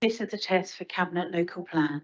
This is the test for Cabinet Local Plan.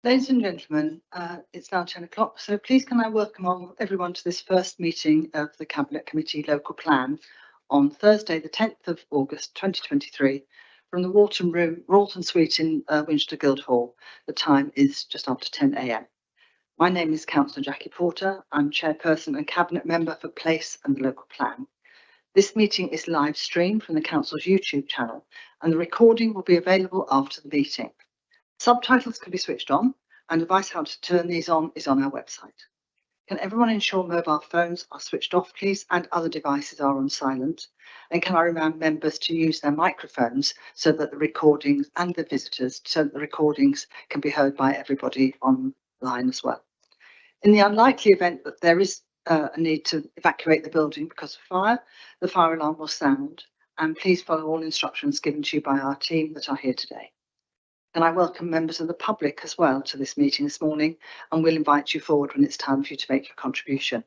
Ladies and gentlemen, it's now 10 o'clock, so please can I welcome everyone to this first meeting of the Cabinet Committee Local Plan on Thursday, the 10th of August 2023, from the Wharton Suite in Winchester Guildhall. The time is just after 10 a.m. My name is Councillor Jackie Porter. I'm Chairperson and Cabinet Member for Place and the Local Plan. This meeting is live streamed from the Council's YouTube channel, and the recording will be available after the meeting. Subtitles can be switched on, and advice how to turn these on is on our website. Can everyone ensure mobile phones are switched off, please, and other devices are on silent? And can I remind members to use their microphones so that the recordings and the visitors, so that the recordings can be heard by everybody online as well. In the unlikely event that there is a need to evacuate the building because of fire, the fire alarm will sound, and please follow all instructions given to you by our team that are here today. And I welcome members of the public as well to this meeting this morning, and we'll invite you forward when it's time for you to make your contribution.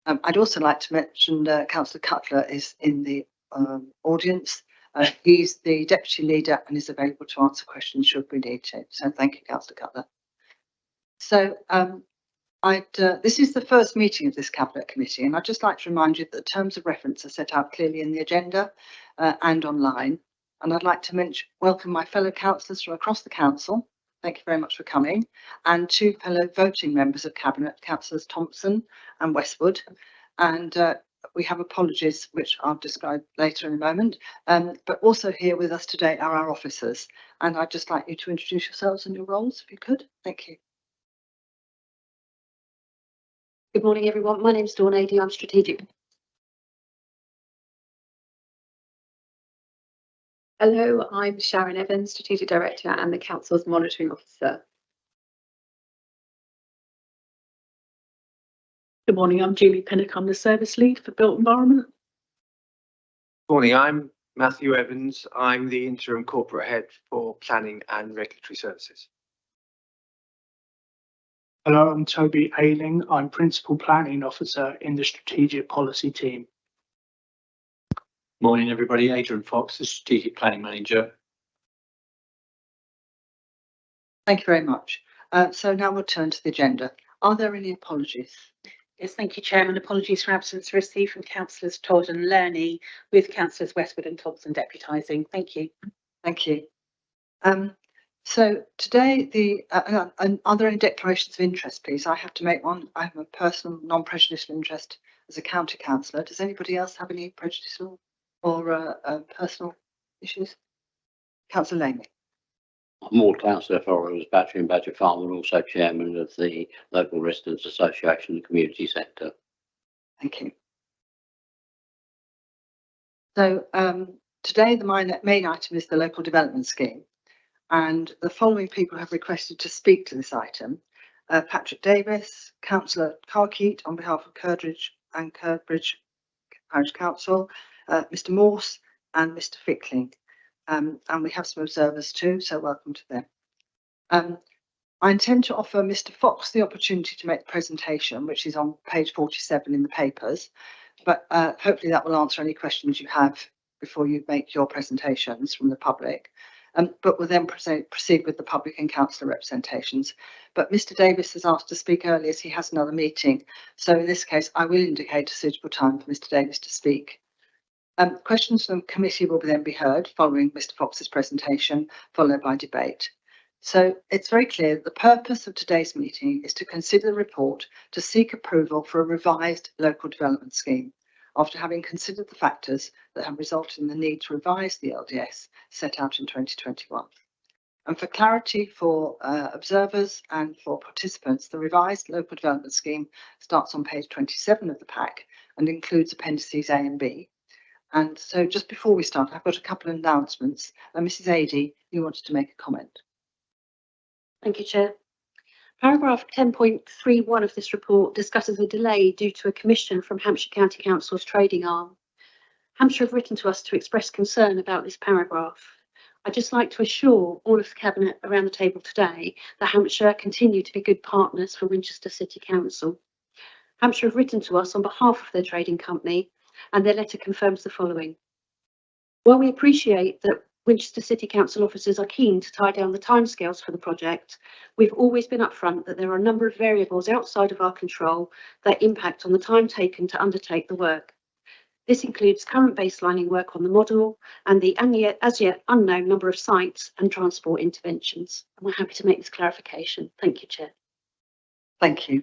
I'd also like to mention Councillor Cutler is in the audience. He's the Deputy Leader and is available to answer questions should we need to. So thank you, Councillor Cutler. So this is the first meeting of this Cabinet Committee, and I'd just like to remind you that the terms of reference are set out clearly in the agenda and online. And I'd like to welcome my fellow councillors from across the council. Thank you very much for coming. And two fellow voting members of Cabinet, Councillors Thompson and Westwood. And we have apologies, which I'll describe later in a moment. But also here with us today are our officers. And I'd just like you to introduce yourselves and your roles, if you could. Thank you. Good morning, everyone. My name's Dawn Adey. I'm strategic. Hello, I'm Sharon Evans, Strategic Director and the Council's Monitoring Officer. Good morning, I'm Julie Pinnock. I'm the Service Lead for Built Environment. Morning, I'm Matthew Evans. I'm the Interim Corporate Head for Planning and Regulatory Services. Hello, I'm Toby Ayling. I'm Principal Planning Officer in the Strategic Policy Team. Morning, everybody. Adrian Fox, the Strategic Planning Manager. Thank you very much. So now we'll turn to the agenda. Are there any apologies? Yes, thank you, Chairman. Apologies for absence received from Councillors Todd and Lerny, with Councillors Westwood and Thompson deputising. Thank you. Thank you. So today, are there any declarations of interest, please? I have to make one. I have a personal non-prejudicial interest as a county councillor. Does anybody else have any prejudicial or personal issues? Councillor Lamy. I'm Ward Councillor for Battery and Badger Farm and also Chairman of the Local Residents Association and Community Sector. Thank you. So today the main item is the local development scheme, and the following people have requested to speak to this item. Patrick Davis, Councillor Carkeet on behalf of Curdridge and Curdbridge Parish Council, Mr Morse and Mr Fickling. And we have some observers too, so welcome to them. I intend to offer Mr Fox the opportunity to make the presentation, which is on page 47 in the papers, but hopefully that will answer any questions you have before you make your presentations from the public. But we'll then proceed with the public and councillor representations. But Mr Davis has asked to speak early as he has another meeting, so in this case I will indicate a suitable time for Mr Davis to speak. Questions from the committee will then be heard following Mr Fox's presentation, followed by debate. So it's very clear that the purpose of today's meeting is to consider the report to seek approval for a revised local development scheme, after having considered the factors that have resulted in the need to revise the LDS set out in 2021. And for clarity for observers and for participants, the revised local development scheme starts on page 27 of the pack and includes appendices A and B. And so just before we start, I've got a couple of announcements. Mrs Adey, you wanted to make a comment. Thank you, Chair. Paragraph 10.31 of this report discusses a delay due to a commission from Hampshire County Council's trading arm. Hampshire have written to us to express concern about this paragraph. I'd just like to assure all of the Cabinet around the table today that Hampshire continue to be good partners for Winchester City Council. Hampshire have written to us on behalf of their trading company, and their letter confirms the following. While we appreciate that Winchester City Council officers are keen to tie down the timescales for the project. We've always been upfront that there are a number of variables outside of our control that impact on the time taken to undertake the work. This includes current baselining work on the model and the as yet unknown number of sites and transport interventions. And we're happy to make this clarification. Thank you, Chair. Thank you.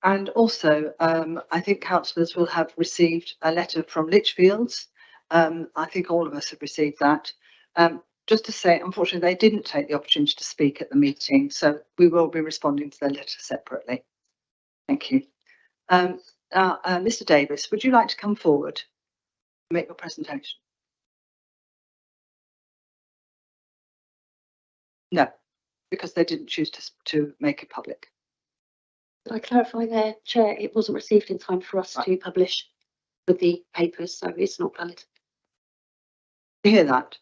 And also, I think councillors will have received a letter from Lichfields. I think all of us have received that. Just to say, unfortunately, they didn't take the opportunity to speak at the meeting, so we will be responding to their letter separately. Thank you. Mr. Davis, would you like to come forward and make your presentation? No, because they didn't choose to make it public. Did I clarify there, Chair? It wasn't received in time for us to publish with the papers, so it's not valid. You hear that?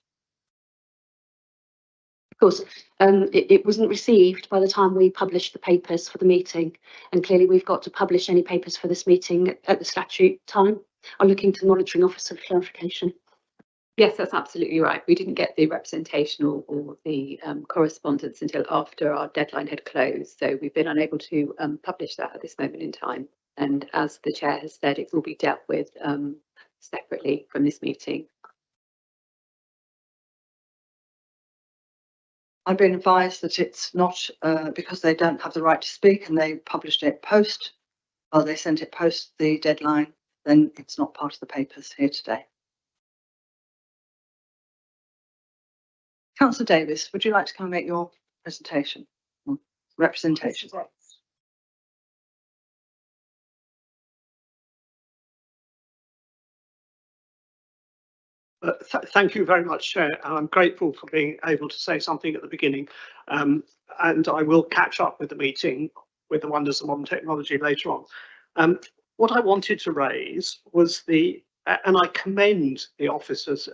Of course, it wasn't received by the time we published the papers for the meeting, and clearly we've got to publish any papers for this meeting at the statute time. I'm looking to the monitoring officer for clarification. Yes, that's absolutely right. We didn't get the representation or the correspondence until after our deadline had closed, so we've been unable to publish that at this moment in time. And as the chair has said, it will be dealt with separately from this meeting. I've been advised that it's not because they don't have the right to speak and they published it post, well, they sent it post the deadline, then it's not part of the papers here today. Councillor Davis, would you like to come and make your presentation, representation? Thank you very much, Chair. I'm grateful for being able to say something at the beginning, and I will catch up with the meeting with the wonders of modern technology later on. What I wanted to raise was and I commend the officers,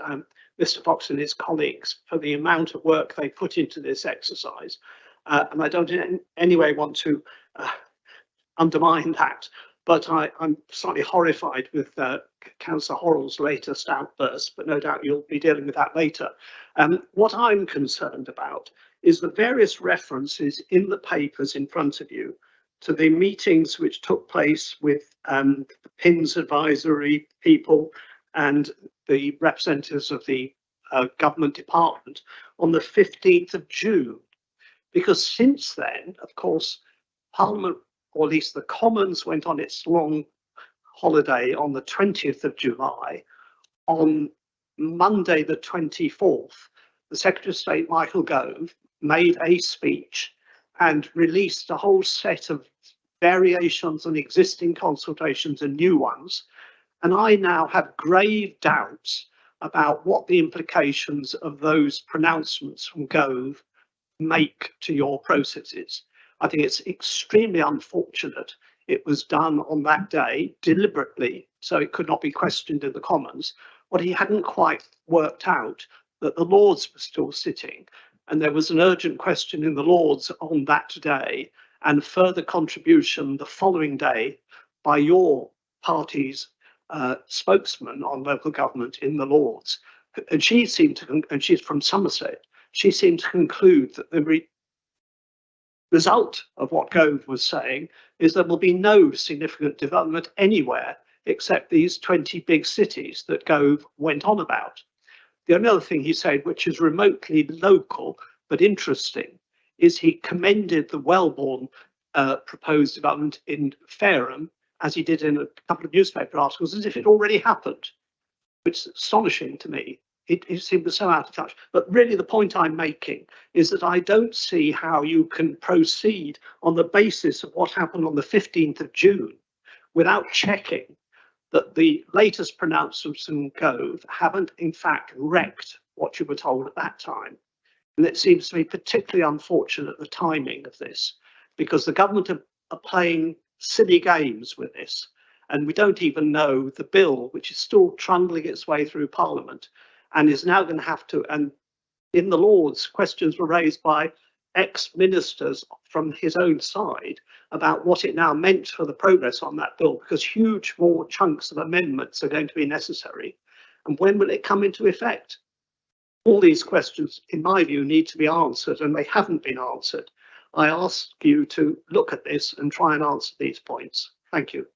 Mr. Fox and his colleagues, for the amount of work they put into this exercise, and I don't in any way want to undermine that. But I'm slightly horrified with Councillor Horrell's latest outburst, but no doubt you'll be dealing with that later. What I'm concerned about is the various references in the papers in front of you to the meetings which took place with the PINS advisory people and the representatives of the government department on the 15th of June. Because since then, of course, Parliament, or at least the Commons, went on its long holiday on the 20th of July. On Monday, the 24th, the Secretary of State, Michael Gove, made a speech and released a whole set of variations on existing consultations and new ones. And I now have grave doubts about what the implications of those pronouncements from Gove make to your processes. I think it's extremely unfortunate it was done on that day deliberately, so it could not be questioned in the Commons. What he hadn't quite worked out, that the Lords were still sitting, and there was an urgent question in the Lords on that day, and further contribution the following day by your party's spokesman on local government in the Lords. And she seemed to, and she's from Somerset, she seemed to conclude that the result of what Gove was saying is there will be no significant development anywhere except these 20 big cities that Gove went on about. The only other thing he said, which is remotely local but interesting, is he commended the Wellbourne proposed development in Fareham, as he did in a couple of newspaper articles, as if it already happened, which is astonishing to me. It seemed so out of touch. But really the point I'm making is that I don't see how you can proceed on the basis of what happened on the 15th of June without checking that the latest pronouncements from Gove haven't in fact wrecked what you were told at that time. And it seems to me particularly unfortunate, the timing of this, because the government are playing silly games with this. And we don't even know the bill, which is still trundling its way through Parliament, and is now going to have to, and in the Lords, questions were raised by ex-ministers from his own side about what it now meant for the progress on that bill, because huge more chunks of amendments are going to be necessary. And when will it come into effect? All these questions, in my view, need to be answered, and they haven't been answered. I ask you to look at this and try and answer these points. Thank you.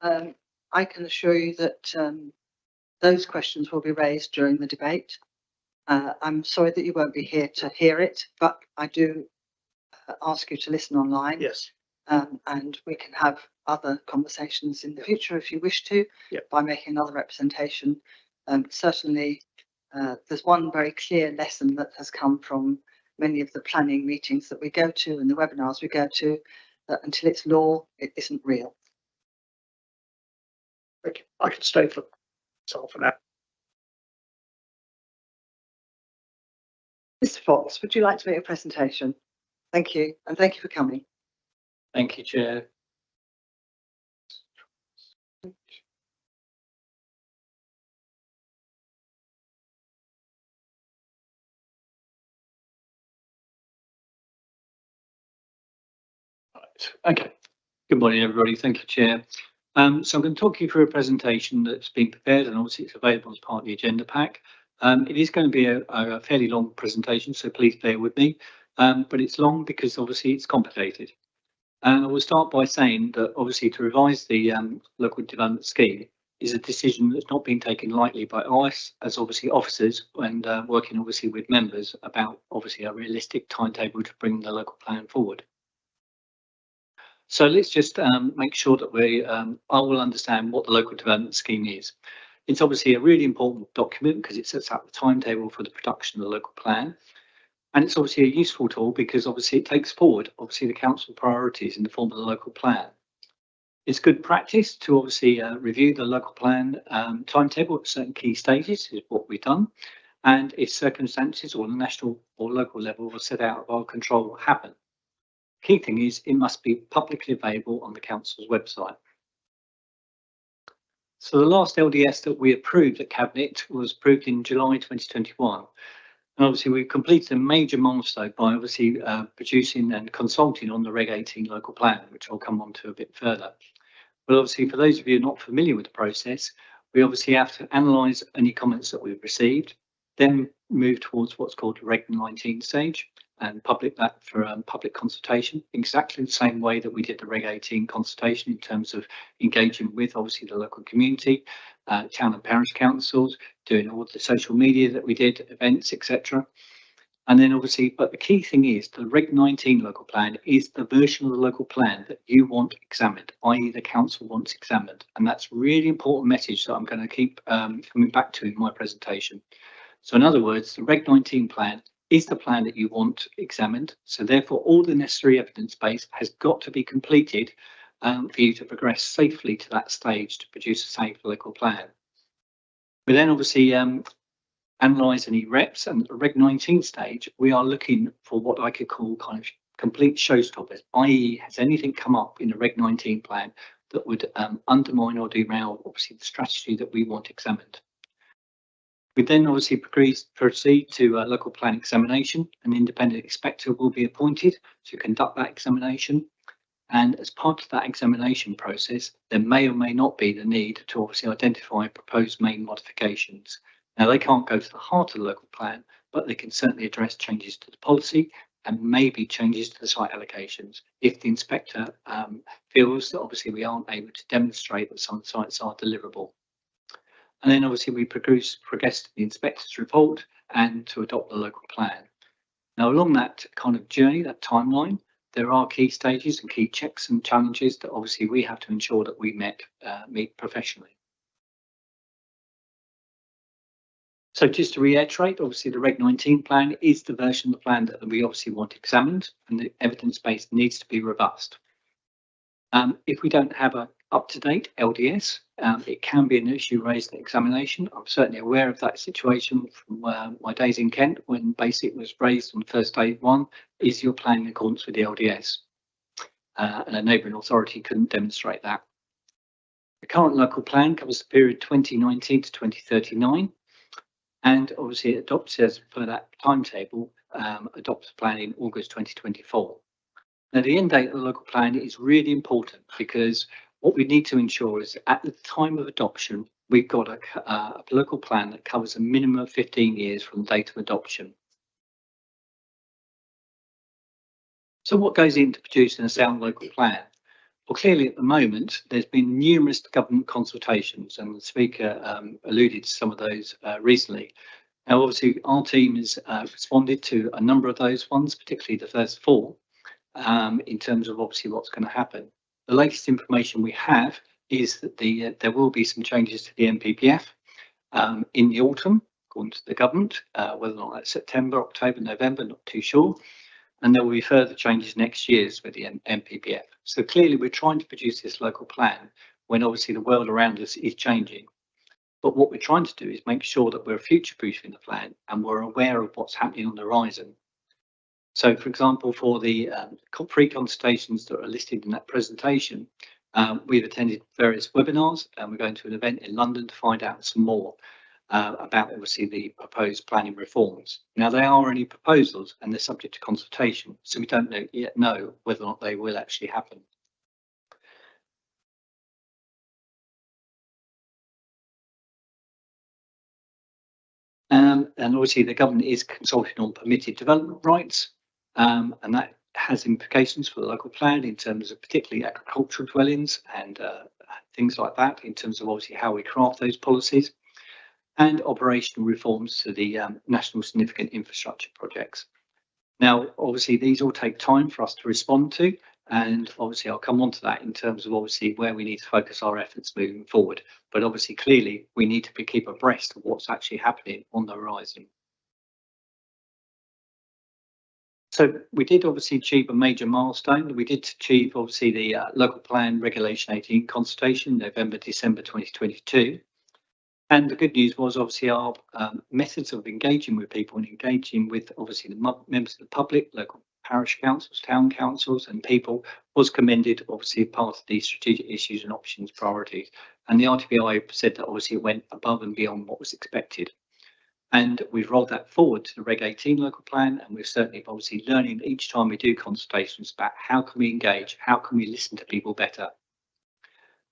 I can assure you that those questions will be raised during the debate. I'm sorry that you won't be here to hear it, but I do ask you to listen online. Yes. And we can have other conversations in the future if you wish to, by making another representation. Certainly, there's one very clear lesson that has come from many of the planning meetings that we go to and the webinars we go to, that until it's law, it isn't real. Okay. I can stay for that. Mr. Fox, would you like to make a presentation? Thank you, and thank you for coming. Thank you, Chair. Right. Okay. Good morning, everybody. Thank you, Chair. So I'm going to talk you through a presentation that's been prepared, and obviously it's available as part of the agenda pack. It is going to be a fairly long presentation, so please bear with me. But it's long because obviously it's complicated. And I will start by saying that obviously to revise the local development scheme is a decision that's not been taken lightly by us as obviously officers and working obviously with members about obviously a realistic timetable to bring the local plan forward. So let's just make sure that we all will understand what the local development scheme is. It's obviously a really important document because it sets out the timetable for the production of the local plan. And it's obviously a useful tool because obviously it takes forward obviously the council priorities in the form of the local plan. It's good practice to obviously review the local plan timetable at certain key stages, is what we've done. And if circumstances or the national or local level are set out of our control will happen. Key thing is it must be publicly available on the council's website. So the last LDS that we approved at Cabinet was approved in July 2021. And obviously we've completed a major milestone by obviously producing and consulting on the Reg 18 local plan, which I'll come on to a bit further. But obviously for those of you not familiar with the process, we obviously have to analyse any comments that we've received, then move towards what's called the Reg 19 stage and public that for public consultation, exactly the same way that we did the Reg 18 consultation in terms of engaging with obviously the local community, town and parish councils, doing all the social media that we did, events, etc. And then obviously, but the key thing is the Reg 19 local plan is the version of the local plan that you want examined, i.e. the council wants examined. And that's really important message that I'm going to keep coming back to in my presentation. So in other words, the Reg 19 plan is the plan that you want examined. So therefore, all the necessary evidence base has got to be completed for you to progress safely to that stage to produce a safe local plan. We then obviously analyse any reps, and at the Reg 19 stage, we are looking for what I could call kind of complete showstoppers, i.e. has anything come up in the Reg 19 plan that would undermine or derail obviously the strategy that we want examined. We then obviously proceed to a local plan examination. An independent inspector will be appointed to conduct that examination. And as part of that examination process, there may or may not be the need to obviously identify proposed main modifications. Now, they can't go to the heart of the local plan, but they can certainly address changes to the policy and maybe changes to the site allocations if the inspector feels that obviously we aren't able to demonstrate that some sites are deliverable. And then obviously we progress to the inspector's report and to adopt the local plan. Now, along that kind of journey, that timeline, there are key stages and key checks and challenges that obviously we have to ensure that we meet professionally. So just to reiterate, obviously the Reg 19 plan is the version of the plan that we obviously want examined, and the evidence base needs to be robust. If we don't have an up-to-date LDS, it can be an issue raised in examination. I'm certainly aware of that situation from my days in Kent when BASIC was raised on first day one, is your plan in accordance with the LDS? And a neighbouring authority couldn't demonstrate that. The current local plan covers the period 2019 to 2039, and obviously it adopts as per that timetable, adopts the plan in August 2024. Now, the end date of the local plan is really important because what we need to ensure is at the time of adoption, we've got a local plan that covers a minimum of 15 years from the date of adoption. So what goes into producing a sound local plan? Well, clearly at the moment, there's been numerous government consultations, and the speaker alluded to some of those recently. Now, obviously, our team has responded to a number of those ones, particularly the first four, in terms of obviously what's going to happen. The latest information we have is that there will be some changes to the NPPF in the autumn, according to the government, whether or not that's September, October, November, not too sure. And there will be further changes next year with the NPPF. So clearly we're trying to produce this local plan when obviously the world around us is changing. But what we're trying to do is make sure that we're future-proofing the plan and we're aware of what's happening on the horizon. So, for example, for the free consultations that are listed in that presentation, we've attended various webinars, and we're going to an event in London to find out some more about obviously the proposed planning reforms. Now, they are only proposals and they're subject to consultation, so we don't yet know whether or not they will actually happen. And obviously the government is consulting on permitted development rights, and that has implications for the local plan in terms of particularly agricultural dwellings and things like that, in terms of obviously how we craft those policies, and operational reforms to the national significant infrastructure projects. Now, obviously, these all take time for us to respond to, and obviously I'll come on to that in terms of obviously where we need to focus our efforts moving forward. But obviously, clearly, we need to keep abreast of what's actually happening on the horizon. So we did obviously achieve a major milestone. We did achieve obviously the local plan regulation 18 consultation, November, December 2022. And the good news was obviously our methods of engaging with people and engaging with obviously the members of the public, local parish councils, town councils and people was commended obviously part of the strategic issues and options priorities. And the RTBI said that obviously it went above and beyond what was expected. And we've rolled that forward to the Reg 18 local plan, and we're certainly obviously learning each time we do consultations about how can we engage, how can we listen to people better.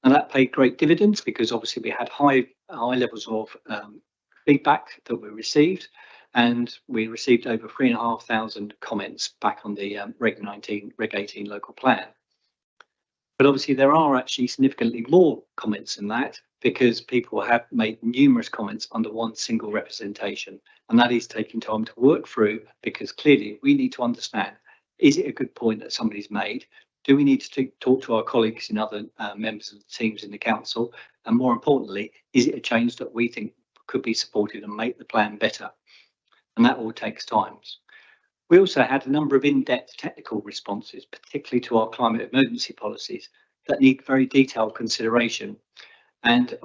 And that paid great dividends because obviously we had high levels of feedback that we received, and we received over 3,500 comments back on the Reg 18 local plan. But obviously there are actually significantly more comments than that, because people have made numerous comments under one single representation, and that is taking time to work through, because clearly we need to understand, is it a good point that somebody's made? Do we need to talk to our colleagues and other members of the teams in the council? And more importantly, is it a change that we think could be supported and make the plan better? And that all takes time. We also had a number of in-depth technical responses, particularly to our climate emergency policies, that need very detailed consideration. And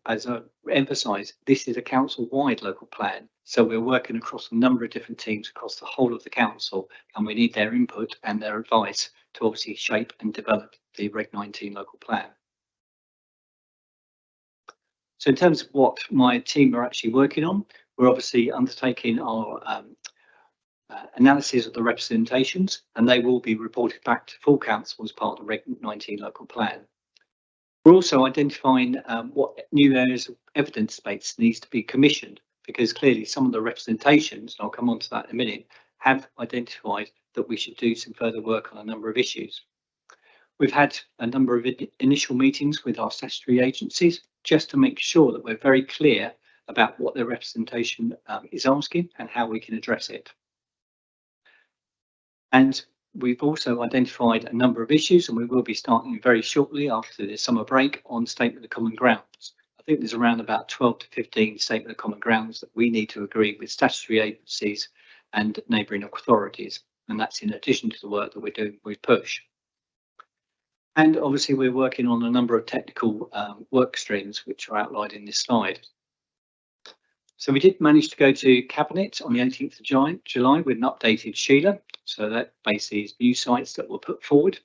as I emphasise, this is a council-wide local plan, so we're working across a number of different teams across the whole of the council, and we need their input and their advice to obviously shape and develop the Reg 19 local plan. So in terms of what my team are actually working on, we're obviously undertaking our analysis of the representations, and they will be reported back to full council as part of the Reg 19 local plan. We're also identifying what new areas of evidence base needs to be commissioned, because clearly some of the representations, and I'll come on to that in a minute, have identified that we should do some further work on a number of issues. We've had a number of initial meetings with our statutory agencies just to make sure that we're very clear about what their representation is asking and how we can address it. And we've also identified a number of issues, and we will be starting very shortly after the summer break on Statement of Common Grounds. I think there's around about 12 to 15 Statement of Common Grounds that we need to agree with statutory agencies and neighbouring authorities, and that's in addition to the work that we're doing with PUSH. And obviously we're working on a number of technical work streams which are outlined in this slide. So we did manage to go to Cabinet on the 18th of July with an updated Sheila. So that basically is new sites that were put forward.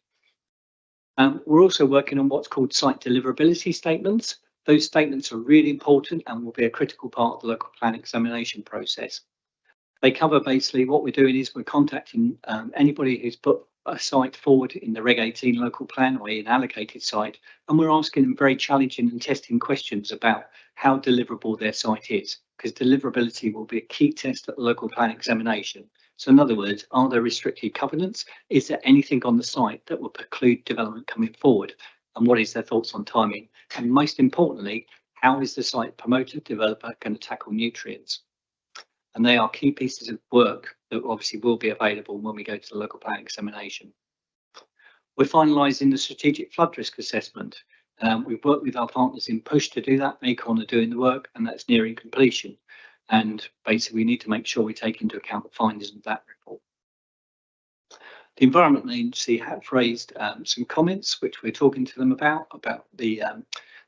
We're also working on what's called site deliverability statements. Those statements are really important and will be a critical part of the local plan examination process. They cover basically what we're doing is we're contacting anybody who's put a site forward in the Reg 18 local plan, or an allocated site, and we're asking them very challenging and testing questions about how deliverable their site is, because deliverability will be a key test at the local plan examination. So in other words, are there restricted covenants? Is there anything on the site that will preclude development coming forward? And what is their thoughts on timing? And most importantly, how is the site promoter developer going to tackle nutrients? And they are key pieces of work that obviously will be available when we go to the local plan examination. We're finalising the strategic flood risk assessment. We've worked with our partners in Push to do that. Acorn are doing the work, and that's nearing completion. And basically, we need to make sure we take into account the findings of that report. The Environment Agency have raised some comments, which we're talking to them about the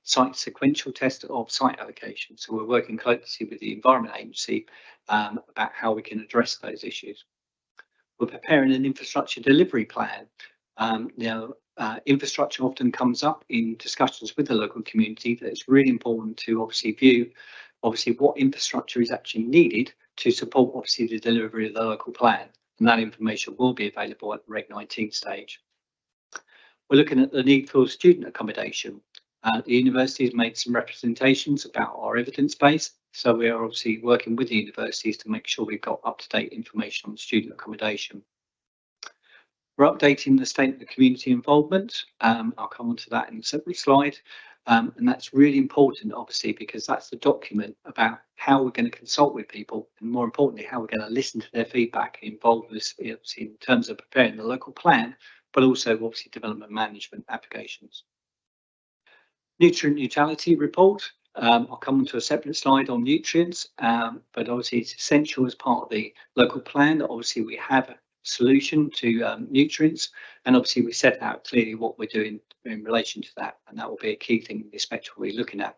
site sequential test of site allocation. So we're working closely with the Environment Agency about how we can address those issues. We're preparing an infrastructure delivery plan. Infrastructure often comes up in discussions with the local community. That it's really important to obviously view what infrastructure is actually needed to support obviously the delivery of the local plan, and that information will be available at the Reg 19 stage. We're looking at the need for student accommodation. The university has made some representations about our evidence base, so we are obviously working with the universities to make sure we've got up-to-date information on student accommodation. We're updating the statement of community involvement. I'll come on to that in a separate slide. And that's really important, obviously, because that's the document about how we're going to consult with people, and more importantly, how we're going to listen to their feedback and involve us in terms of preparing the local plan, but also obviously development management applications. Nutrient neutrality report. I'll come on to a separate slide on nutrients, but obviously it's essential as part of the local plan that obviously we have a solution to nutrients, and obviously we set out clearly what we're doing in relation to that, and that will be a key thing in respect we're looking at.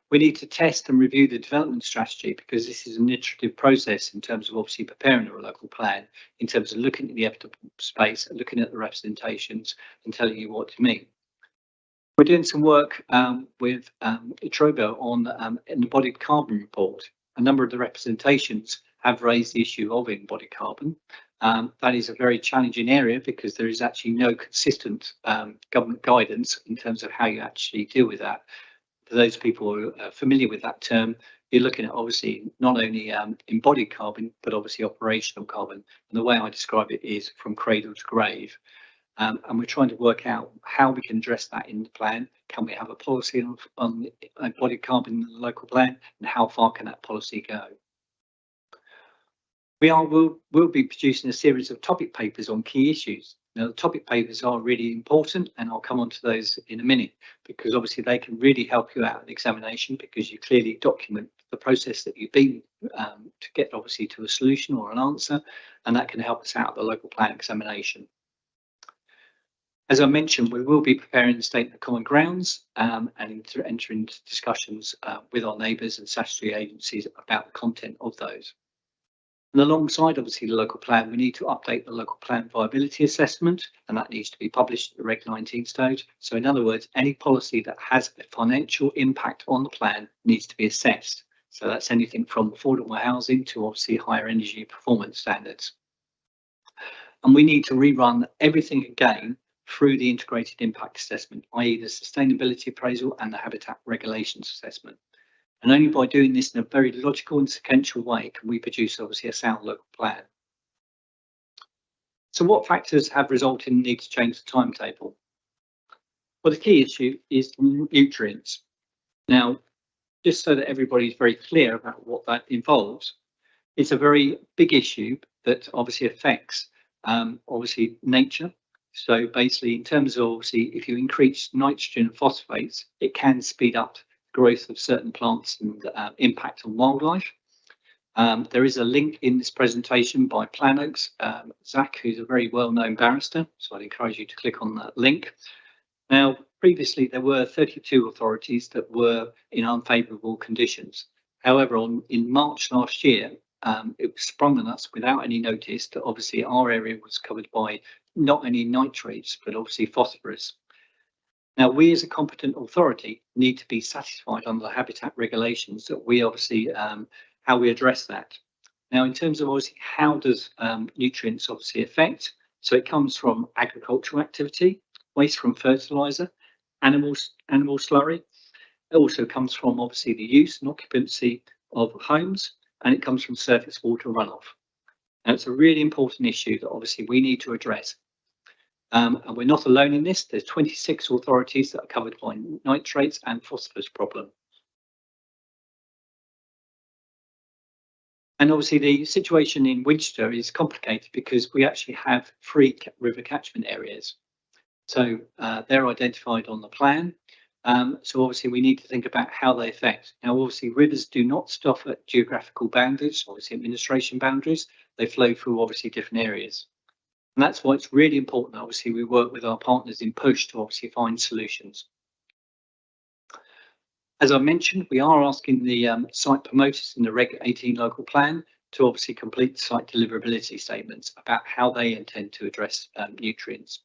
We need to test and review the development strategy, because this is an iterative process in terms of obviously preparing a local plan, in terms of looking at the evidence space, looking at the representations and telling you what to mean. We're doing some work with Itrobo on an embodied carbon report. A number of the representations have raised the issue of embodied carbon. That is a very challenging area, because there is actually no consistent government guidance in terms of how you actually deal with that. For those people who are familiar with that term, you're looking at obviously not only embodied carbon, but obviously operational carbon. And the way I describe it is from cradle to grave. And we're trying to work out how we can address that in the plan. Can we have a policy on embodied carbon in the local plan, and how far can that policy go? We'll be producing a series of topic papers on key issues. Now, the topic papers are really important, and I'll come on to those in a minute, because obviously they can really help you out in examination, because you clearly document the process that you've been to get obviously to a solution or an answer, and that can help us out at the local plan examination. As I mentioned, we will be preparing the statement of common grounds and enter into discussions with our neighbours and statutory agencies about the content of those. And alongside obviously the local plan, we need to update the local plan viability assessment, and that needs to be published at the Reg 19 stage. So in other words, any policy that has a financial impact on the plan needs to be assessed. So that's anything from affordable housing to obviously higher energy performance standards. And we need to rerun everything again through the integrated impact assessment, i.e. the sustainability appraisal and the habitat regulations assessment. And only by doing this in a very logical and sequential way can we produce obviously a sound local plan. So what factors have resulted in the need to change the timetable? Well, the key issue is nutrients. Now, just so that everybody is very clear about what that involves, it's a very big issue that obviously affects obviously nature. So basically, in terms of obviously, if you increase nitrogen and phosphates, it can speed up growth of certain plants and impact on wildlife. There is a link in this presentation by Plan Oaks, Zach, who's a very well-known barrister, so I'd encourage you to click on that link. Now, previously there were 32 authorities that were in unfavourable conditions. However, in March last year, it was sprung on us without any notice that obviously our area was covered by not only nitrates, but obviously phosphorus. Now, we as a competent authority need to be satisfied under the habitat regulations that we obviously, how we address that. Now, in terms of obviously how does nutrients obviously affect, So it comes from agricultural activity, waste from fertiliser, animal slurry. It also comes from obviously the use and occupancy of homes, and it comes from surface water runoff. And it's a really important issue that obviously we need to address. And we're not alone in this. There's 26 authorities that are covered by nitrates and phosphorus problem. And obviously the situation in Winchester is complicated because we actually have 3 river catchment areas. So they're identified on the plan. So obviously we need to think about how they affect. Now obviously rivers do not stop at geographical boundaries, obviously administration boundaries. They flow through obviously different areas. And that's why it's really important, obviously, we work with our partners in PUSH to obviously find solutions. As I mentioned, we are asking the site promoters in the Reg 18 local plan to obviously complete site deliverability statements about how they intend to address nutrients.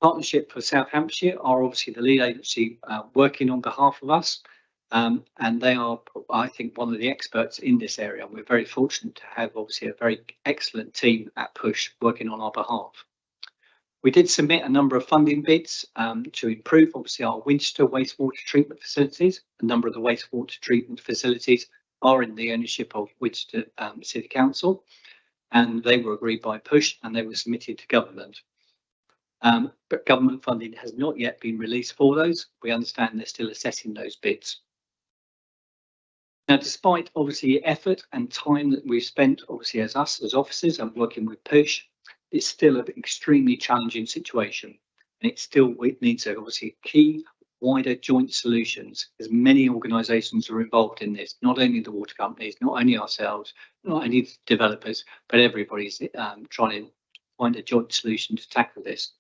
Partnership for South Hampshire are obviously the lead agency working on behalf of us, and they are, I think, one of the experts in this area. We're very fortunate to have obviously a very excellent team at PUSH working on our behalf. We did submit a number of funding bids to improve obviously our Winchester wastewater treatment facilities. A number of the wastewater treatment facilities are in the ownership of Winchester City Council, and they were agreed by PUSH and they were submitted to government. But government funding has not yet been released for those. We understand they're still assessing those bids. Now, despite obviously effort and time that we've spent obviously as officers and working with PUSH, it's still an extremely challenging situation, and it needs obviously key wider joint solutions, as many organisations are involved in this, not only the water companies, not only ourselves, not only the developers, but everybody's trying to find a joint solution to tackle this.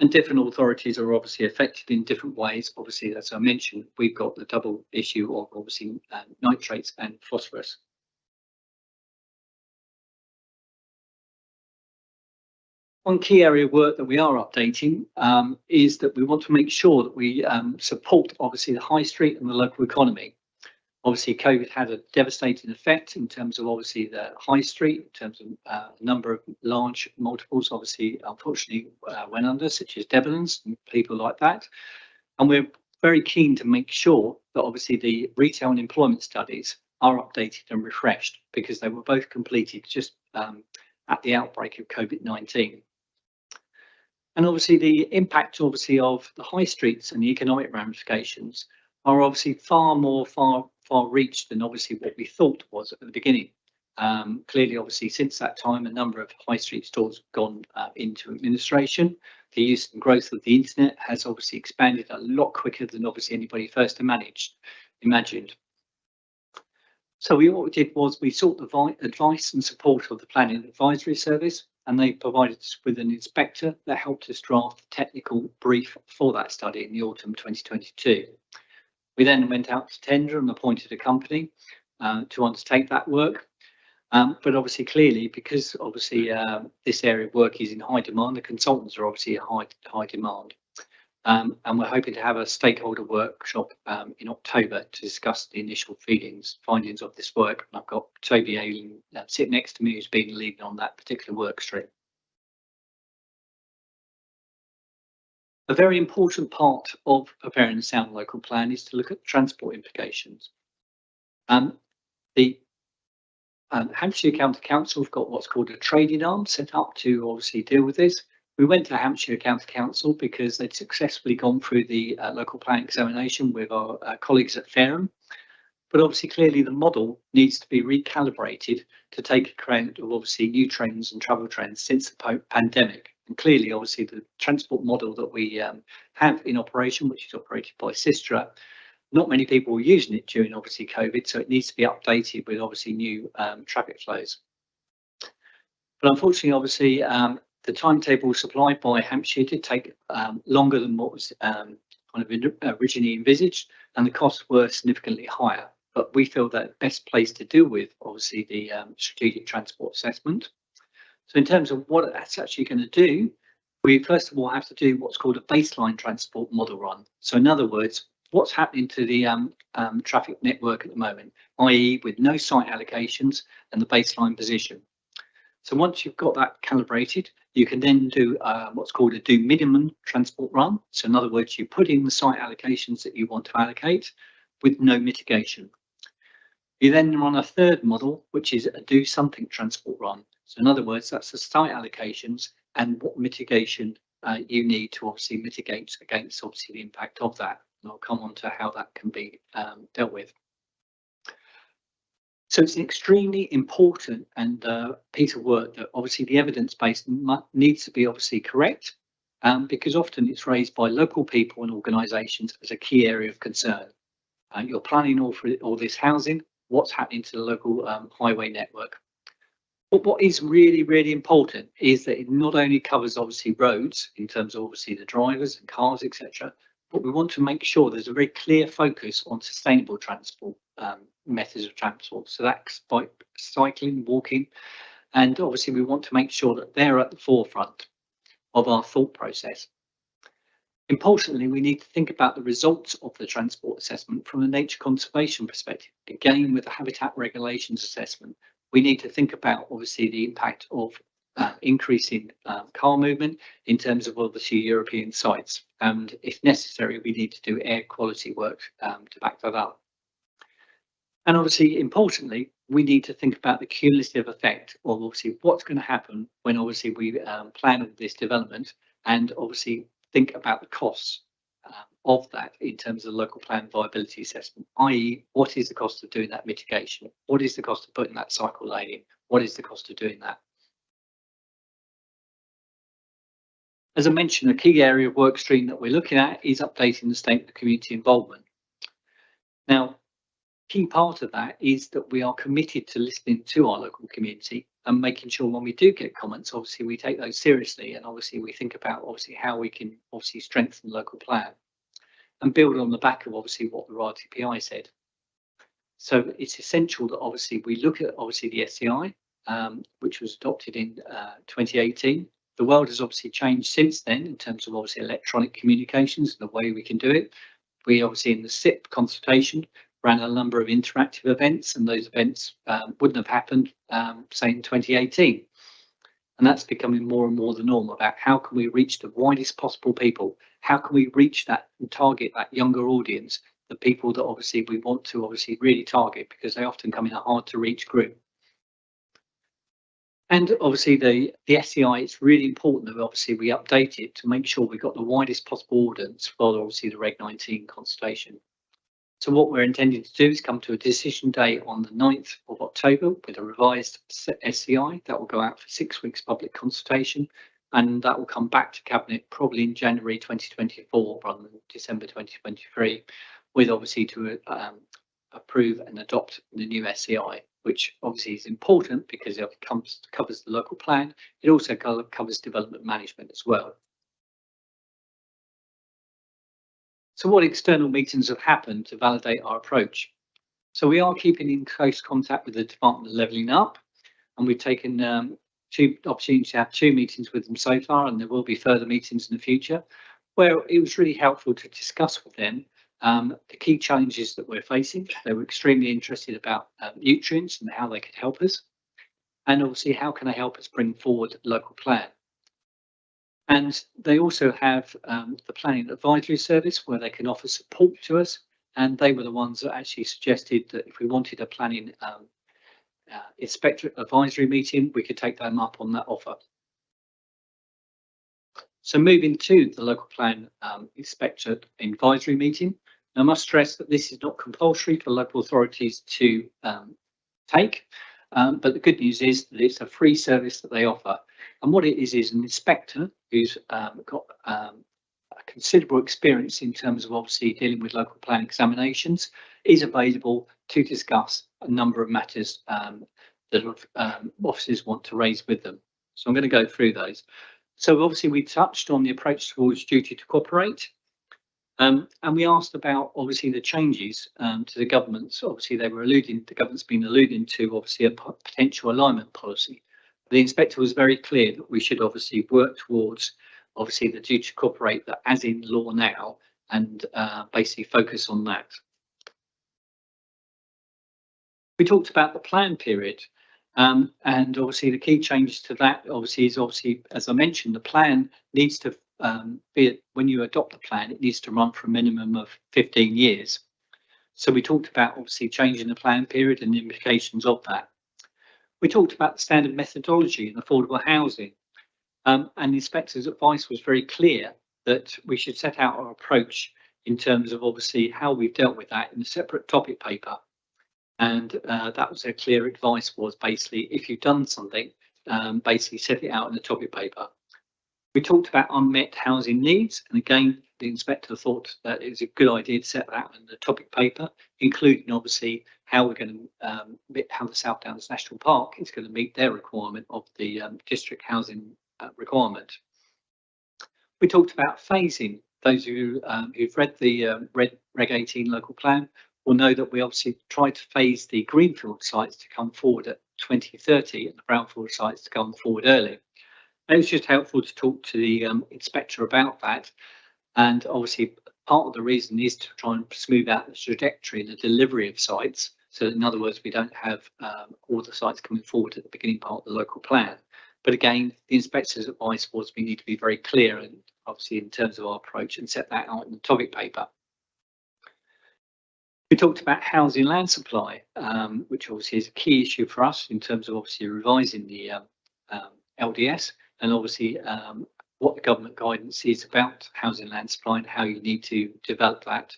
And different authorities are obviously affected in different ways. Obviously, as I mentioned, we've got the double issue of obviously nitrates and phosphorus. One key area of work that we are updating is that we want to make sure that we support obviously the high street and the local economy. Obviously, COVID had a devastating effect in terms of obviously the high street, in terms of a number of large multiples, obviously, unfortunately, went under, such as Debenhams and people like that. And we're very keen to make sure that obviously the retail and employment studies are updated and refreshed, because they were both completed just at the outbreak of COVID-19. And obviously the impact obviously of the high streets and the economic ramifications are obviously far reached than obviously what we thought was at the beginning. Clearly, obviously, since that time, a number of high street stores have gone into administration. The use and growth of the internet has obviously expanded a lot quicker than obviously anybody first imagined. So what we did was we sought the advice and support of the Planning Advisory Service, and they provided us with an inspector that helped us draft the technical brief for that study in the autumn 2022. We then went out to tender and appointed a company to undertake that work. But obviously, clearly, because obviously this area of work is in high demand, the consultants are obviously in high demand. And we're hoping to have a stakeholder workshop in October to discuss the initial findings of this work. And I've got Toby Ayling sitting next to me, who's been leading on that particular work stream. A very important part of preparing a sound local plan is to look at transport implications. The Hampshire County Council have got what's called a trading arm set up to obviously deal with this. We went to Hampshire County Council because they'd successfully gone through the local plan examination with our colleagues at Fareham. But obviously, clearly, the model needs to be recalibrated to take account of obviously new trends and travel trends since the pandemic. And clearly, obviously, the transport model that we have in operation, which is operated by Sistra, not many people were using it during obviously COVID, so it needs to be updated with obviously new traffic flows. But unfortunately, obviously, the timetable supplied by Hampshire did take longer than what was kind of originally envisaged, and the costs were significantly higher. But we feel that the best place to deal with obviously the strategic transport assessment. So in terms of what that's actually going to do, we first of all have to do what's called a baseline transport model run. So in other words, what's happening to the traffic network at the moment, i.e. with no site allocations and the baseline position. So once you've got that calibrated, you can then do what's called a do minimum transport run. So in other words, you put in the site allocations that you want to allocate with no mitigation. You then run a third model, which is a do something transport run. So in other words, that's the site allocations and what mitigation you need to obviously mitigate against obviously the impact of that. And I'll come on to how that can be dealt with. So it's an extremely important and piece of work that obviously the evidence base needs to be obviously correct, because often it's raised by local people and organisations as a key area of concern. You're planning all this housing, what's happening to the local highway network. But what is really, really important is that it not only covers obviously roads in terms of obviously the drivers and cars, etc., but we want to make sure there's a very clear focus on sustainable transport methods of transport. So that's by cycling, walking, and obviously we want to make sure that they're at the forefront of our thought process. Importantly, we need to think about the results of the transport assessment from a nature conservation perspective. Again, with the habitat regulations assessment, we need to think about obviously the impact of increasing car movement in terms of obviously European sites, and if necessary we need to do air quality work to back that up. And obviously importantly we need to think about the cumulative effect of obviously what's going to happen when obviously we plan all this development, and obviously think about the costs of that in terms of local plan viability assessment, i.e. what is the cost of doing that mitigation, what is the cost of putting that cycle lane in, what is the cost of doing that. As I mentioned, a key area of work stream that we're looking at is updating the statement of community involvement. Now, key part of that is that we are committed to listening to our local community and making sure when we do get comments, obviously we take those seriously, and obviously we think about obviously how we can obviously strengthen the local plan and build on the back of obviously what the RTPI said. So it's essential that obviously we look at obviously the SCI, which was adopted in 2018. The world has obviously changed since then in terms of obviously electronic communications and the way we can do it. We obviously in the SIP consultation ran a number of interactive events, and those events wouldn't have happened say in 2018. And that's becoming more and more the norm about how can we reach the widest possible people, how can we reach that and target that younger audience, the people that obviously we want to obviously really target, because they often come in a hard to reach group. And obviously the SCI, it's really important that obviously we update it to make sure we've got the widest possible audience for obviously the Reg 19 consultation. So what we're intending to do is come to a decision day on the 9th of October with a revised SCI that will go out for 6 weeks public consultation, and that will come back to Cabinet probably in January 2024 rather than December 2023, with obviously to approve and adopt the new SCI, which obviously is important because it covers the local plan. It also covers development management as well. So what external meetings have happened to validate our approach? So we are keeping in close contact with the Department of Levelling Up, and we've taken two opportunities to have 2 meetings with them so far, and there will be further meetings in the future, where it was really helpful to discuss with them the key challenges that we're facing. They were extremely interested about nutrients and how they could help us, and obviously how can they help us bring forward the local plan. And they also have the Planning Advisory Service where they can offer support to us, and they were the ones that actually suggested that if we wanted a planning inspector advisory meeting, we could take them up on that offer. So moving to the local plan inspector advisory meeting, I must stress that this is not compulsory for local authorities to take, but the good news is that it's a free service that they offer. And what it is an inspector who's got a considerable experience in terms of obviously dealing with local plan examinations is available to discuss a number of matters that officers want to raise with them. So I'm going to go through those. So obviously we touched on the approach towards duty to cooperate, and we asked about obviously the changes to the government's. Obviously the government's been alluding to obviously a potential alignment policy. The inspector was very clear that we should obviously work towards obviously the duty to cooperate that as in law now, and basically focus on that. We talked about the plan period, And obviously the key changes to that is as I mentioned, the plan needs to when you adopt the plan, it needs to run for a minimum of 15 years. So we talked about obviously changing the plan period and the implications of that. We talked about the standard methodology in affordable housing, and the inspector's advice was very clear that we should set out our approach in terms of obviously how we've dealt with that in a separate topic paper. And that was their clear advice, was basically if you've done something, basically set it out in the topic paper. We talked about unmet housing needs, and again, the inspector thought that it was a good idea to set that out in the topic paper, including obviously how we're going to how the South Downs National Park is going to meet their requirement of the district housing requirement. We talked about phasing. Those of you who've read the Reg 18 local plan will know that we obviously tried to phase the greenfield sites to come forward at 2030 and the brownfield sites to come forward early. And it was just helpful to talk to the inspector about that. And obviously part of the reason is to try and smooth out the trajectory and the delivery of sites. So in other words, we don't have all the sites coming forward at the beginning part of the local plan. But again, the inspector's advice was we need to be very clear and obviously in terms of our approach and set that out in the topic paper. We talked about housing land supply, which obviously is a key issue for us in terms of obviously revising the LDS and obviously what the government guidance is about housing land supply and how you need to develop that.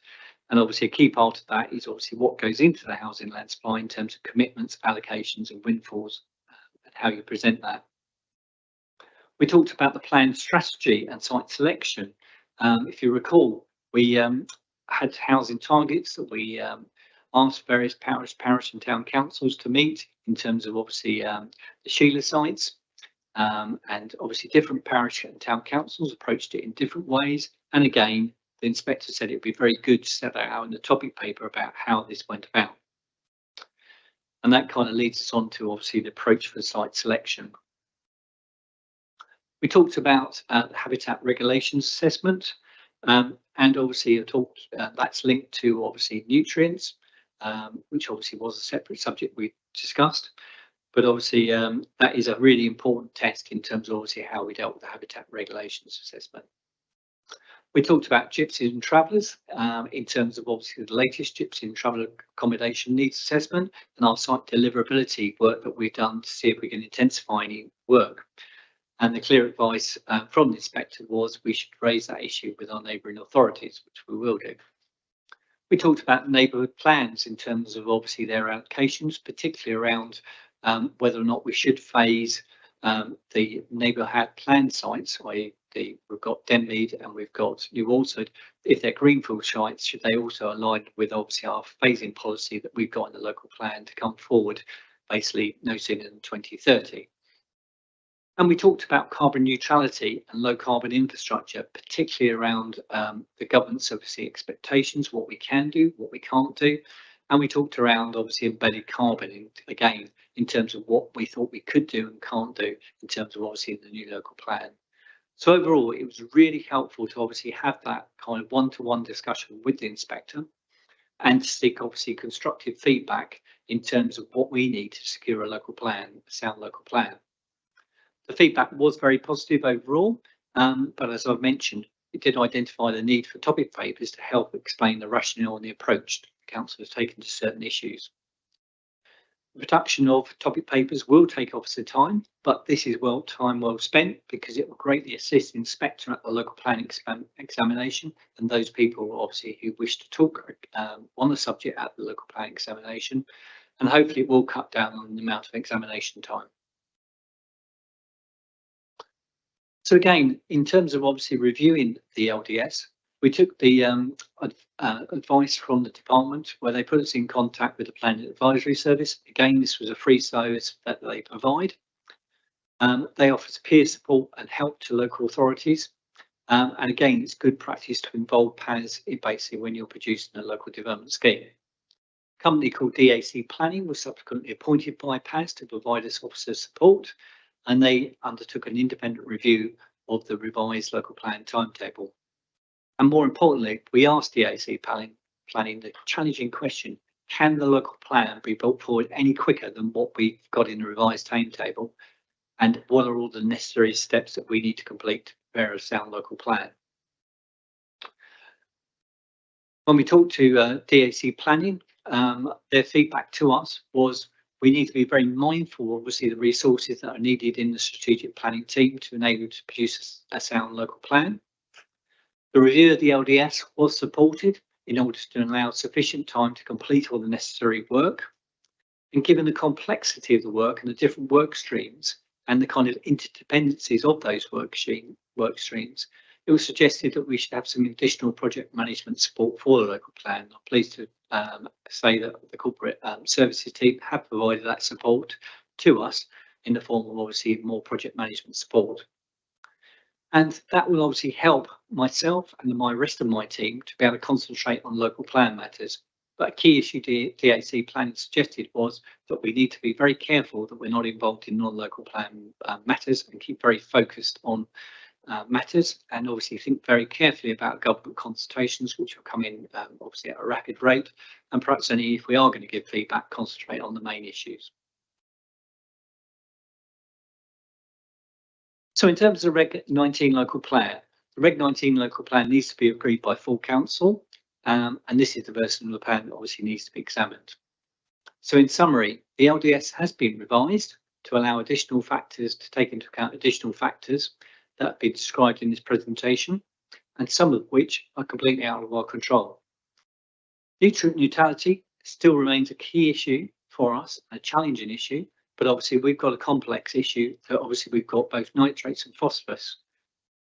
And obviously a key part of that is obviously what goes into the housing land supply in terms of commitments, allocations and windfalls and how you present that. We talked about the plan strategy and site selection. If you recall, we had housing targets that we asked various parish and town councils to meet in terms of obviously the Sheila sites. And obviously different parish and town councils approached it in different ways. And again, the inspector said it'd be very good to set that out in the topic paper about how this went about. And that kind of leads us on to obviously the approach for site selection. We talked about the habitat regulations assessment, and obviously that's linked to obviously nutrients, which obviously was a separate subject we discussed. But obviously that is a really important test in terms of obviously how we dealt with the habitat regulations assessment. We talked about gypsies and travellers in terms of obviously the latest gypsy and traveller accommodation needs assessment and our site deliverability work that we've done to see if we can intensify any work. And the clear advice from the inspector was we should raise that issue with our neighbouring authorities, which we will do. We talked about neighbourhood plans in terms of obviously their allocations, particularly around whether or not we should phase the neighbourhood plan sites, i.e. we've got Denmead and we've got New Alsford. If they're greenfield sites, should they also align with obviously our phasing policy that we've got in the local plan to come forward basically no sooner than 2030. And we talked about carbon neutrality and low carbon infrastructure, particularly around the government's obviously expectations, what we can do, what we can't do. And we talked around obviously embedded carbon again in terms of what we thought we could do and can't do in terms of obviously the new local plan. So overall, it was really helpful to obviously have that kind of one-to-one discussion with the inspector and to seek obviously constructive feedback in terms of what we need to secure a local plan, a sound local plan. The feedback was very positive overall, but as I've mentioned, it did identify the need for topic papers to help explain the rationale and the approach the council has taken to certain issues. The production of topic papers will take obviously time, but this is time well spent because it will greatly assist the inspector at the local planning examination and those people obviously who wish to talk on the subject at the local planning examination, and hopefully it will cut down on the amount of examination time. So again, in terms of obviously reviewing the LDS, we took the advice from the department where they put us in contact with the Planning Advisory Service. Again, this was a free service that they provide. They offer peer support and help to local authorities. And again, it's good practice to involve PAS in basically when you're producing a local development scheme. A company called DAC Planning was subsequently appointed by PAS to provide us officer support, and they undertook an independent review of the revised local plan timetable. And more importantly, we asked DAC Planning the challenging question, can the local plan be brought forward any quicker than what we've got in the revised timetable? And what are all the necessary steps that we need to complete to prepare a sound local plan? When we talked to DAC Planning, their feedback to us was we need to be very mindful, obviously, the resources that are needed in the strategic planning team to enable to produce a sound local plan. The review of the LDS was supported in order to allow sufficient time to complete all the necessary work. And given the complexity of the work and the different work streams and the kind of interdependencies of those work streams, it was suggested that we should have some additional project management support for the local plan. I'm pleased to say that the corporate services team have provided that support to us in the form of obviously more project management support. And that will obviously help myself and the rest of my team to be able to concentrate on local plan matters. But a key issue DAC Planning suggested was that we need to be very careful that we're not involved in non-local plan matters and keep very focused on matters, and obviously think very carefully about government consultations, which will come in obviously at a rapid rate, and perhaps only if we are going to give feedback, concentrate on the main issues. So in terms of Reg 19 local plan, the Reg 19 local plan needs to be agreed by full council, and this is the version of the plan that obviously needs to be examined. So in summary, the LDS has been revised to allow additional factors to take into account additional factors that have been described in this presentation, and some of which are completely out of our control. Nutrient neutrality still remains a key issue for us, a challenging issue, but obviously we've got a complex issue that obviously we've got both nitrates and phosphorus.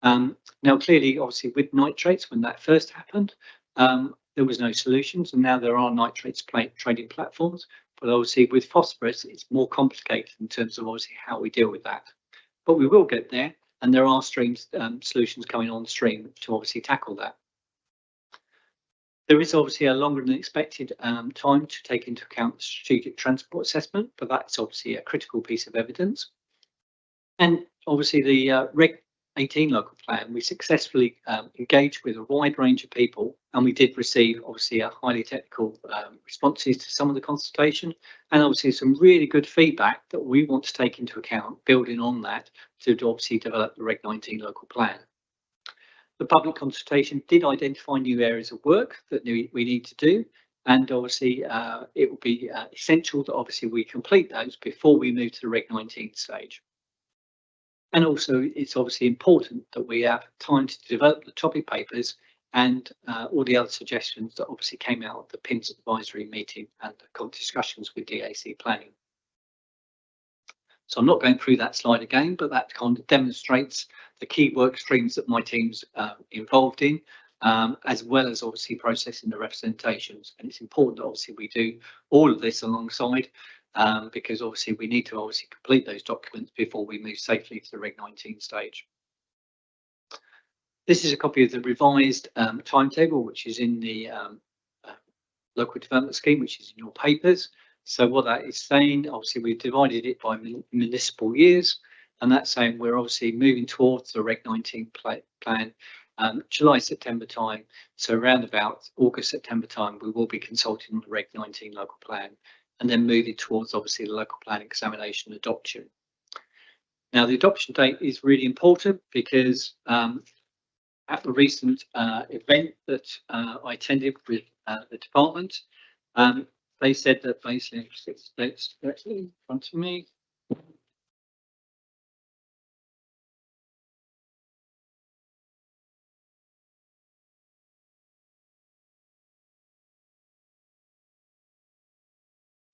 Now clearly, obviously with nitrates, when that first happened, there was no solutions, and now there are nitrates trading platforms, but obviously with phosphorus, it's more complicated in terms of obviously how we deal with that. But we will get there, and there are solutions coming on stream to obviously tackle that. There is obviously a longer than expected time to take into account the strategic transport assessment, but that's obviously a critical piece of evidence. And obviously the Reg 18 local plan, we successfully engaged with a wide range of people, and we did receive obviously a highly technical responses to some of the consultation, and obviously some really good feedback that we want to take into account, building on that to obviously develop the Reg 19 local plan. The public consultation did identify new areas of work that we need to do, and obviously it will be essential that obviously we complete those before we move to the Reg 19 stage. And also it's obviously important that we have time to develop the topic papers and all the other suggestions that obviously came out of the PINS advisory meeting and the discussions with DAC Planning. So I'm not going through that slide again, but that kind of demonstrates the key work streams that my team's involved in, as well as obviously processing the representations. And it's important that obviously we do all of this alongside, because obviously we need to obviously complete those documents before we move safely to the Reg 19 stage. This is a copy of the revised timetable, which is in the local development scheme, which is in your papers. So what that is saying, obviously we've divided it by municipal years, and that's saying we're obviously moving towards the Reg 19 plan July, September time. So around about August, September time, we will be consulting on the Reg 19 local plan, and then moving towards obviously the local plan examination adoption. Now the adoption date is really important because at the recent event that I attended with the department, they said that basically, it's directly in front of me.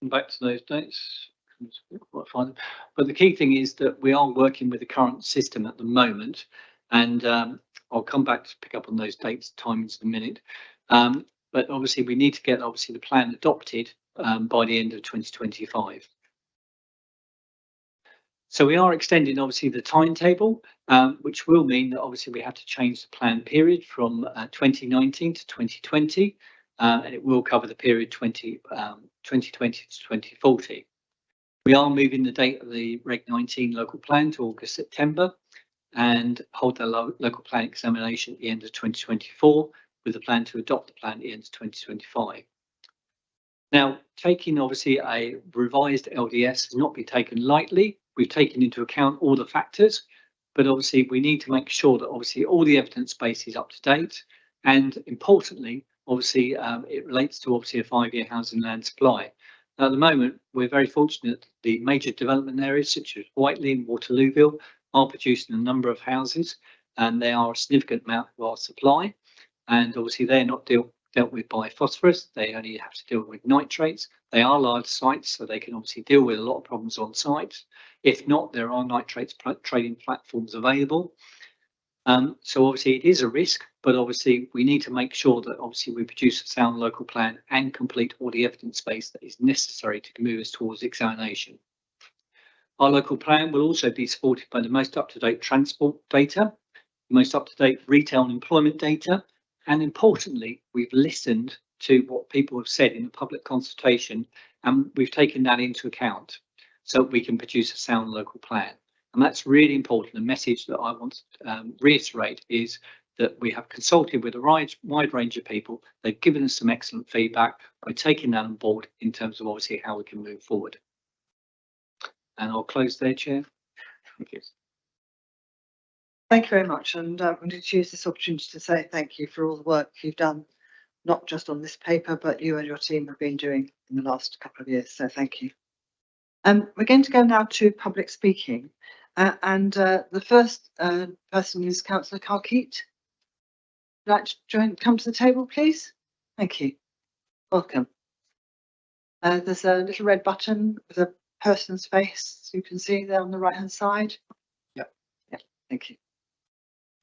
Back to those dates, but the key thing is that we are working with the current system at the moment, and I'll come back to pick up on those dates, timings in a minute. But obviously we need to get obviously the plan adopted by the end of 2025. So we are extending obviously the timetable, which will mean that obviously we have to change the plan period from 2019 to 2020, and it will cover the period 2020 to 2040. We are moving the date of the Reg 19 local plan to August, September, and hold the local plan examination at the end of 2024, with a plan to adopt the plan at the end of 2025. Now, taking obviously a revised LDS has not been taken lightly. We've taken into account all the factors, but obviously we need to make sure that obviously all the evidence base is up to date. And importantly, obviously it relates to obviously a 5-year housing land supply. Now, at the moment, we're very fortunate the major development areas such as Whiteley and Waterlooville are producing a number of houses, and they are a significant amount of our supply. And obviously they're not dealt with by phosphorus. They only have to deal with nitrates. They are large sites, so they can obviously deal with a lot of problems on site. If not, there are nitrates trading platforms available. So obviously it is a risk, but obviously we need to make sure that obviously we produce a sound local plan and complete all the evidence base that is necessary to move us towards examination. Our local plan will also be supported by the most up-to-date transport data, the most up-to-date retail and employment data, and importantly, we've listened to what people have said in the public consultation, and we've taken that into account so we can produce a sound local plan. And that's really important. The message that I want to reiterate is that we have consulted with a wide range of people. They've given us some excellent feedback. We're taking that on board in terms of obviously how we can move forward. And I'll close there, Chair. Thank you. Thank you very much. And I wanted to use this opportunity to say thank you for all the work you've done, not just on this paper, but you and your team have been doing in the last couple of years. So thank you. We're going to go now to public speaking. The first person is Councillor Carkeet. Would you like to come to the table, please? Thank you. Welcome. There's a little red button with a person's face you can see there on the right hand side. Yeah, thank you.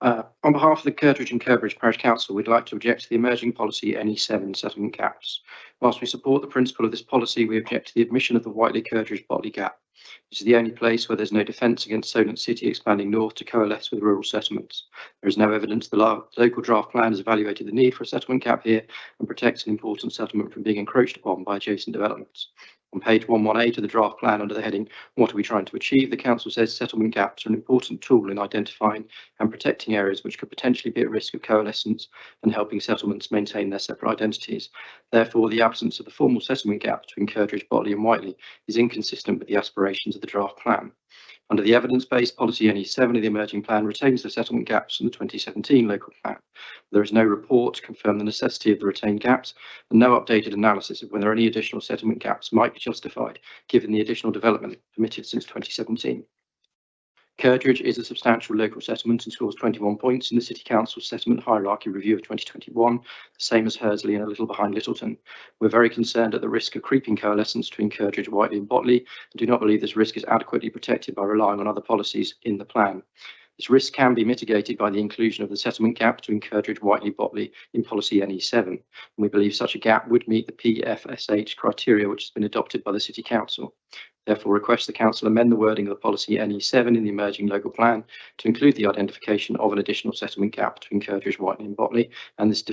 On behalf of the Kirtridge and Curbridge Parish Council, we'd like to object to the emerging policy NE7 settlement gaps. Whilst we support the principle of this policy, we object to the admission of the Whiteley-Kirtridge-Botley gap. This is the only place where there's no defence against Solent City expanding north to coalesce with rural settlements. There is no evidence the local draft plan has evaluated the need for a settlement gap here and protects an important settlement from being encroached upon by adjacent developments. On page 118 of the draft plan, under the heading, "What are we trying to achieve?" the Council says settlement gaps are an important tool in identifying and protecting areas which could potentially be at risk of coalescence and helping settlements maintain their separate identities. Therefore, the absence of the formal settlement gap between Kirtridge, Botley and Whiteley is inconsistent with the aspirations of the draft plan. Under the evidence-based policy NE7 of the emerging plan retains the settlement gaps from the 2017 local plan. There is no report to confirm the necessity of the retained gaps and no updated analysis of whether any additional settlement gaps might be justified given the additional development permitted since 2017. Kirtridge is a substantial local settlement and scores 21 points in the City Council's settlement hierarchy review of 2021, the same as Hursley and a little behind Littleton. We're very concerned at the risk of creeping coalescence between Kirtridge, Whiteley and Botley and do not believe this risk is adequately protected by relying on other policies in the plan. This risk can be mitigated by the inclusion of the settlement gap between Kirtridge, Whiteley, Botley in policy NE7. And we believe such a gap would meet the PFSH criteria which has been adopted by the City Council. Therefore, request the Council amend the wording of the policy NE7 in the emerging local plan to include the identification of an additional settlement gap between Kirtridge, Whiteley and Botley, and this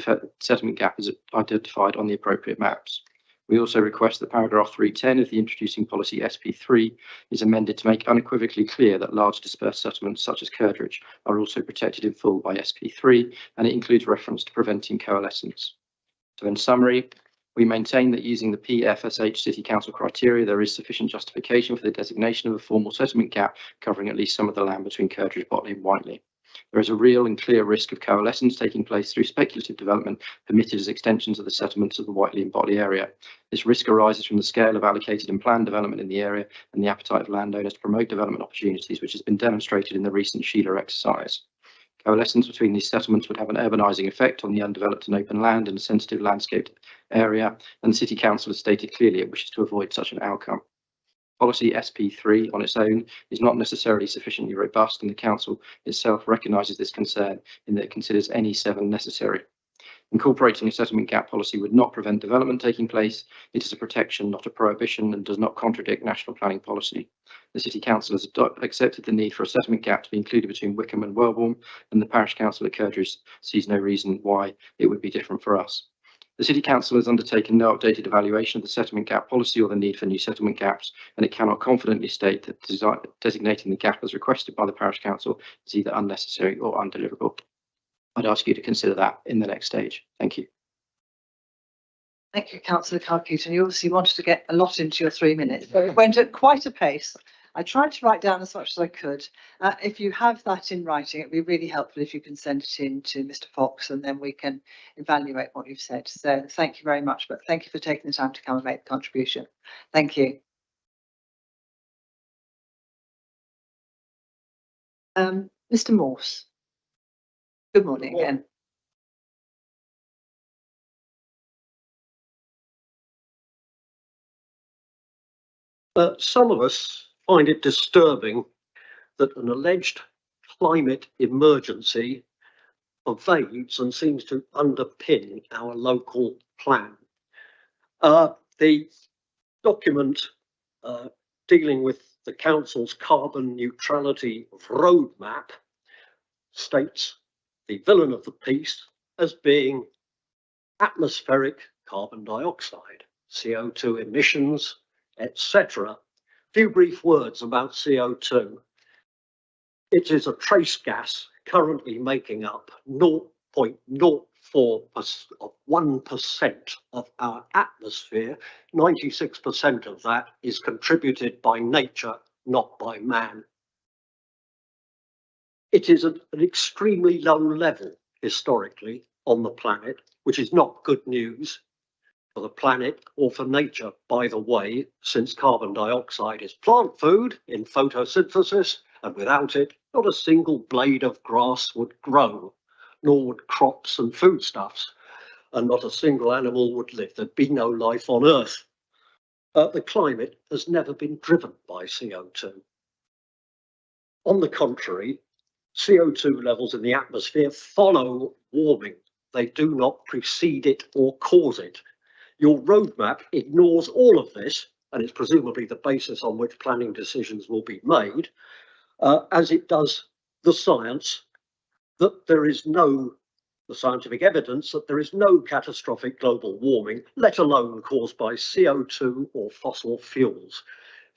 settlement gap is identified on the appropriate maps. We also request that paragraph 310 of the introducing policy SP3 is amended to make unequivocally clear that large dispersed settlements such as Kirtridge are also protected in full by SP3, and it includes reference to preventing coalescence. So in summary, we maintain that using the PFSH City Council criteria, there is sufficient justification for the designation of a formal settlement gap covering at least some of the land between Kirtridge, Botley and Whiteley. There is a real and clear risk of coalescence taking place through speculative development permitted as extensions of the settlements of the Whiteley and Botley area. This risk arises from the scale of allocated and planned development in the area and the appetite of landowners to promote development opportunities, which has been demonstrated in the recent Sheila exercise. Coalescence between these settlements would have an urbanising effect on the undeveloped and open land in a sensitive landscaped area, and the City Council has stated clearly it wishes to avoid such an outcome. Policy SP3 on its own is not necessarily sufficiently robust, and the Council itself recognises this concern in that it considers NE7 necessary. Incorporating a settlement gap policy would not prevent development taking place. It is a protection, not a prohibition, and does not contradict national planning policy. The City Council has accepted the need for a settlement gap to be included between Wickham and Wellbourne, and the Parish Council at Kirtridge sees no reason why it would be different for us. The City Council has undertaken no updated evaluation of the settlement gap policy or the need for new settlement gaps, and it cannot confidently state that designating the gap as requested by the Parish Council is either unnecessary or undeliverable. I'd ask you to consider that in the next stage. Thank you. Thank you, Councillor Carr-Keating. You obviously wanted to get a lot into your 3 minutes, so it went at quite a pace. I tried to write down as much as I could. If you have that in writing, it'd be really helpful if you can send it in to Mr. Fox and then we can evaluate what you've said. So thank you very much, but thank you for taking the time to come and make the contribution. Thank you. Mr. Morse. Good morning again. Some of us find it disturbing that an alleged climate emergency pervades and seems to underpin our local plan. The document dealing with the council's carbon neutrality roadmap states the villain of the piece as being atmospheric carbon dioxide, CO2 emissions, etc. Few brief words about CO2. It is a trace gas currently making up 0.04% of our atmosphere. 96% of that is contributed by nature, not by man. It is at an extremely low level historically on the planet, which is not good news for the planet or for nature, by the way, since carbon dioxide is plant food in photosynthesis, and without it, not a single blade of grass would grow, nor would crops and foodstuffs, and not a single animal would live. There'd be no life on Earth. The climate has never been driven by CO2. On the contrary, CO2 levels in the atmosphere follow warming. They do not precede it or cause it. Your roadmap ignores all of this, and it's presumably the basis on which planning decisions will be made, as it does the science, that there is no, the scientific evidence that there is no catastrophic global warming, let alone caused by CO2 or fossil fuels.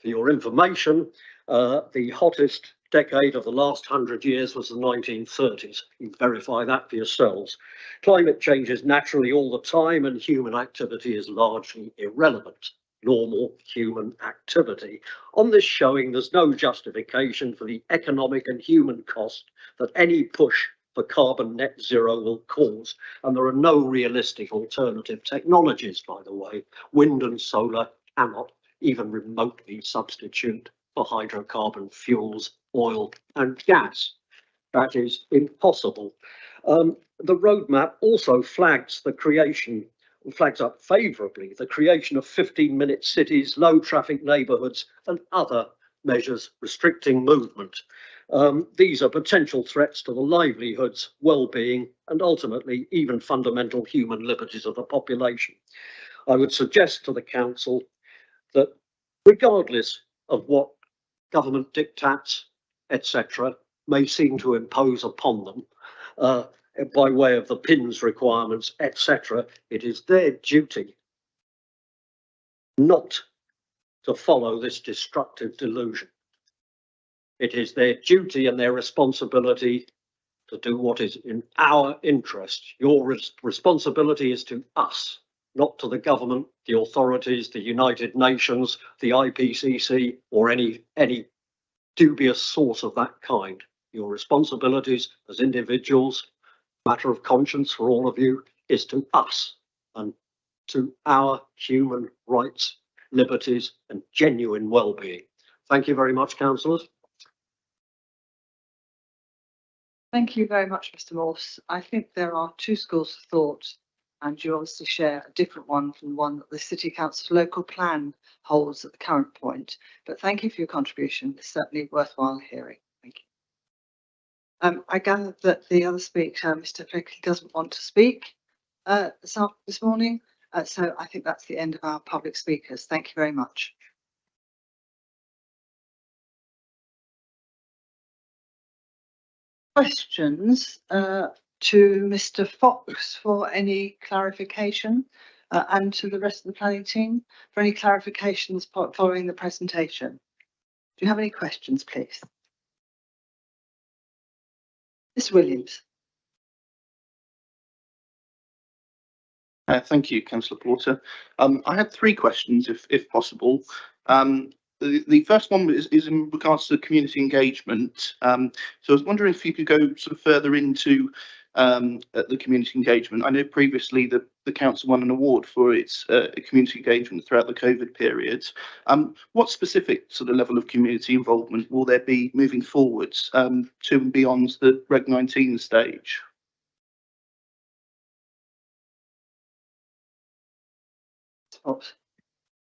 For your information, the hottest decade of the last 100 years was the 1930s. You can verify that for yourselves. Climate changes naturally all the time, and human activity is largely irrelevant. Normal human activity. On this showing, there's no justification for the economic and human cost that any push for carbon net zero will cause, and there are no realistic alternative technologies, by the way. Wind and solar cannot even remotely substitute for hydrocarbon fuels, oil and gas. That is impossible. The roadmap also flags up favourably the creation of 15-minute cities, low traffic neighbourhoods and other measures restricting movement. These are potential threats to the livelihoods, well-being and ultimately even fundamental human liberties of the population. I would suggest to the council that regardless of what government diktats, etc., may seem to impose upon them by way of the PINS requirements, etc., it is their duty not to follow this destructive delusion. It is their duty and their responsibility to do what is in our interest. Your responsibility is to us, not to the government, the authorities, the United Nations, the IPCC, or any dubious source of that kind. Your responsibilities as individuals, matter of conscience for all of you, is to us and to our human rights, liberties, and genuine well-being. Thank you very much, councillors. Thank you very much, Mr. Morse. I think there are two schools of thought, and you obviously share a different one from the one that the City Council's local plan holds at the current point. But thank you for your contribution. It's certainly worthwhile hearing. Thank you. I gather that the other speaker, Mr. Flickley, doesn't want to speak this morning. So I think that's the end of our public speakers. Thank you very much. Questions to Mr. Fox for any clarification and to the rest of the planning team for any clarifications following the presentation. Do you have any questions, please? Ms. Williams. Thank you, Councillor Porter. I had three questions, if possible. The first one is in regards to community engagement. So I was wondering if you could go sort of further into the community engagement. I know previously the council won an award for its community engagement throughout the COVID period. What specific sort of level of community involvement will there be moving forwards to and beyond the Reg 19 stage?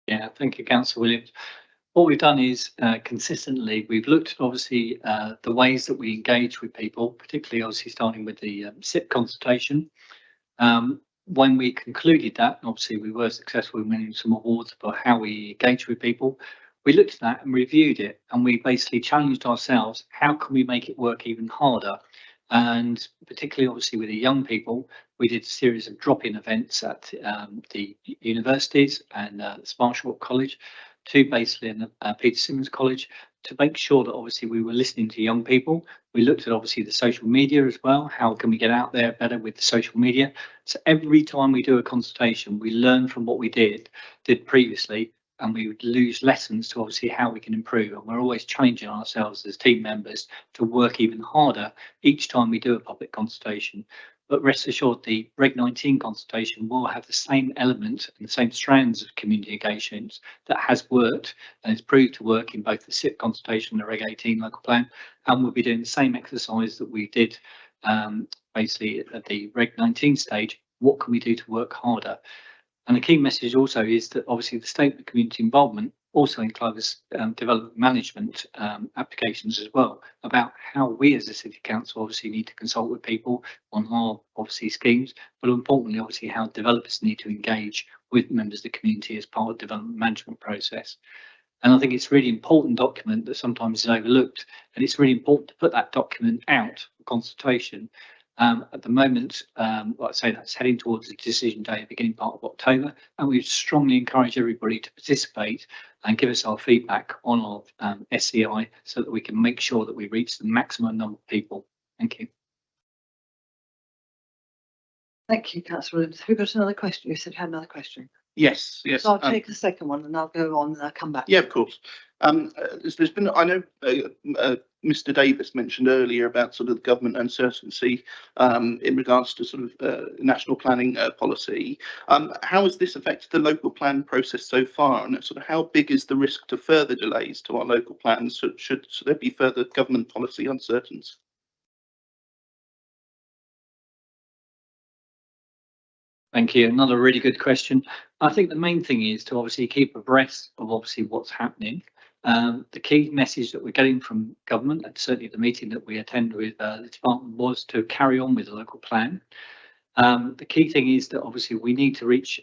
Yeah, thank you, Councillor Williams. What we've done is consistently, we've looked at obviously the ways that we engage with people, particularly obviously starting with the SIP consultation. When we concluded that, obviously we were successful in winning some awards for how we engage with people. We looked at that and reviewed it, and we basically challenged ourselves, how can we make it work even harder? And particularly obviously with the young people, we did a series of drop-in events at the universities and Sparshott College, to basically in Peter Symonds College, to make sure that obviously we were listening to young people. We looked at obviously the social media as well. How can we get out there better with the social media? So every time we do a consultation, we learn from what we did previously, and we would lose lessons to obviously how we can improve. And we're always challenging ourselves as team members to work even harder each time we do a public consultation. But rest assured, the Reg 19 consultation will have the same element and the same strands of community engagement that has worked and is proved to work in both the SIP consultation and the Reg 18 local plan. And we'll be doing the same exercise that we did basically at the Reg 19 stage. What can we do to work harder? And the key message also is that obviously the statement of community involvement also includes development management applications as well, about how we as a city council obviously need to consult with people on our obviously schemes, but importantly obviously how developers need to engage with members of the community as part of the development management process. And I think it's a really important document that sometimes is overlooked, and it's really important to put that document out for consultation. At the moment, like I say, that's heading towards the decision day, beginning part of October, and we strongly encourage everybody to participate and give us our feedback on our SCI so that we can make sure that we reach the maximum number of people. Thank you. Thank you, Councillor Williams. Have you got another question? You said you had another question. Yes. So I'll take the second one and I'll go on and I'll come back. Yeah, of course. There's been, I know Mr. Davis mentioned earlier about sort of the government uncertainty in regards to sort of national planning policy. How has this affected the local plan process so far, and sort of how big is the risk to further delays to our local plans? Should there be further government policy uncertainty? Thank you. Another really good question. I think the main thing is to obviously keep abreast of obviously what's happening. The key message that we're getting from government, and certainly the meeting that we attend with the department, was to carry on with the local plan. The key thing is that obviously we need to reach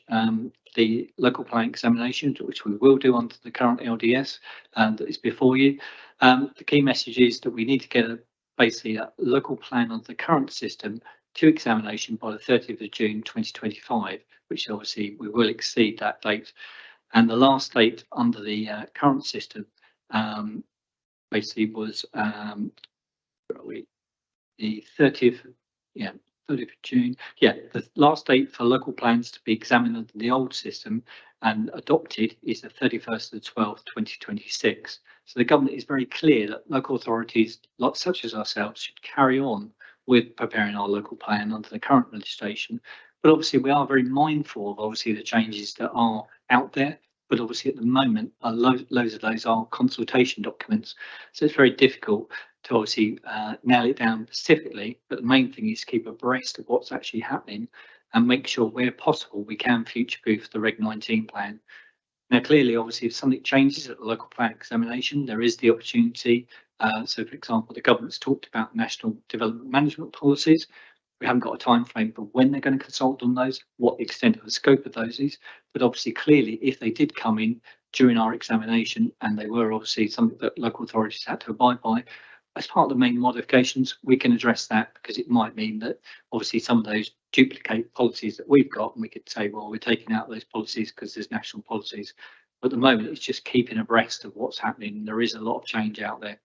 the local plan examinations, which we will do under the current LDS that is before you. The key message is that we need to get basically a local plan under the current system to examination by the 30th of June 2025, which obviously we will exceed that date. And the last date under the current system basically was the 30th, 30th of June. Yeah, the last date for local plans to be examined under the old system and adopted is the 31st of the 12th, 2026. So the government is very clear that local authorities, such as ourselves, should carry on with preparing our local plan under the current legislation. But obviously we are very mindful of obviously the changes that are out there. But obviously at the moment, loads of those are consultation documents. So it's very difficult to obviously nail it down specifically. But the main thing is to keep abreast of what's actually happening and make sure where possible we can future-proof the Reg 19 plan. Now, clearly, obviously, if something changes at the local plan examination, there is the opportunity. So, for example, the government's talked about national development management policies. We haven't got a time frame for when they're going to consult on those, what the extent of the scope of those is. But obviously, clearly, if they did come in during our examination and they were obviously something that local authorities had to abide by, as part of the main modifications, we can address that, because it might mean that obviously some of those duplicate policies that we've got, and we could say, well, we're taking out those policies because there's national policies. But at the moment, it's just keeping abreast of what's happening. There is a lot of change out there.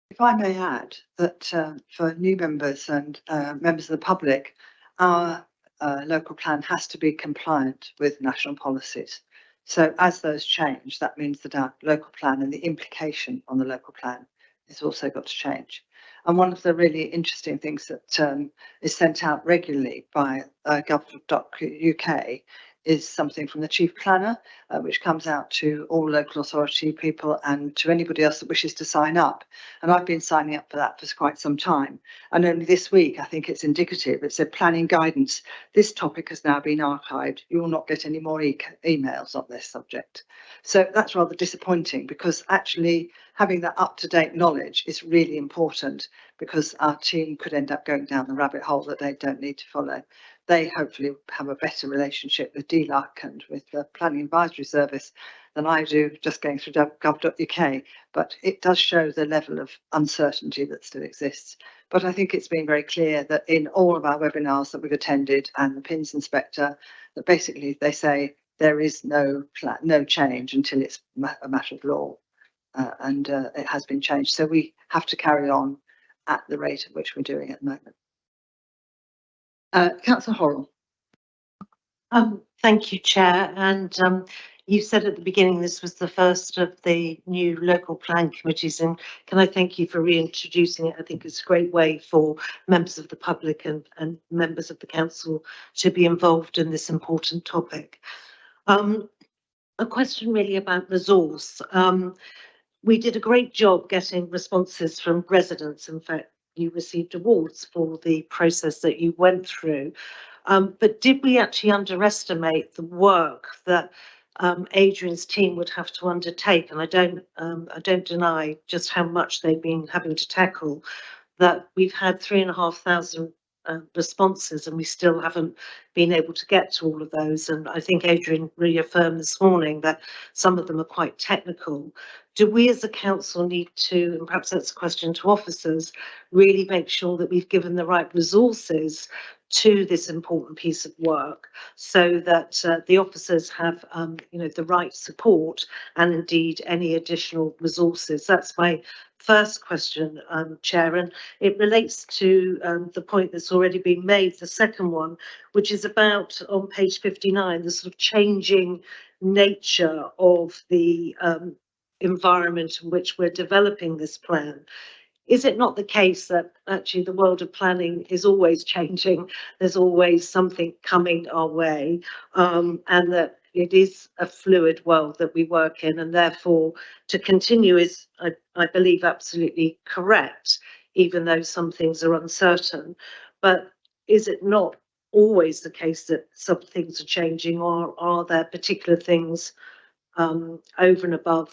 If I may add that for new members and members of the public, our local plan has to be compliant with national policies. So as those change, that means that our local plan and the implication on the local plan has also got to change. And one of the really interesting things that is sent out regularly by gov.uk is something from the Chief Planner, which comes out to all local authority people and to anybody else that wishes to sign up. And I've been signing up for that for quite some time. And only this week, I think it's indicative, it said planning guidance. This topic has now been archived. You will not get any more emails on this subject. So that's rather disappointing, because actually having that up-to-date knowledge is really important, because our team could end up going down the rabbit hole that they don't need to follow. They hopefully have a better relationship with DLUC and with the Planning Advisory Service than I do just going through gov.uk, but it does show the level of uncertainty that still exists. But I think it's been very clear that in all of our webinars that we've attended and the PINS inspector, that basically they say there is no change until it's a matter of law, and it has been changed. So we have to carry on at the rate at which we're doing at the moment. Councillor Horrell. Thank you, Chair. And you said at the beginning this was the first of the new local plan committees, and can I thank you for reintroducing it? I think it's a great way for members of the public and members of the council to be involved in this important topic. A question really about resource. We did a great job getting responses from residents. In fact, you received awards for the process that you went through. But did we actually underestimate the work that Adrian's team would have to undertake? And I don't deny just how much they've been having to tackle. That we've had 3,500 responses, and we still haven't been able to get to all of those. And I think Adrian reaffirmed this morning that some of them are quite technical. Do we as a council need to, and perhaps that's a question to officers, really make sure that we've given the right resources to this important piece of work, so that the officers have the right support and indeed any additional resources? That's my first question, Chair, and it relates to the point that's already been made, the second one, which is about on page 59, the sort of changing nature of the environment in which we're developing this plan. Is it not the case that actually the world of planning is always changing? There's always something coming our way, and that it is a fluid world that we work in, and therefore to continue is, I believe, absolutely correct, even though some things are uncertain. But is it not always the case that some things are changing, or are there particular things over and above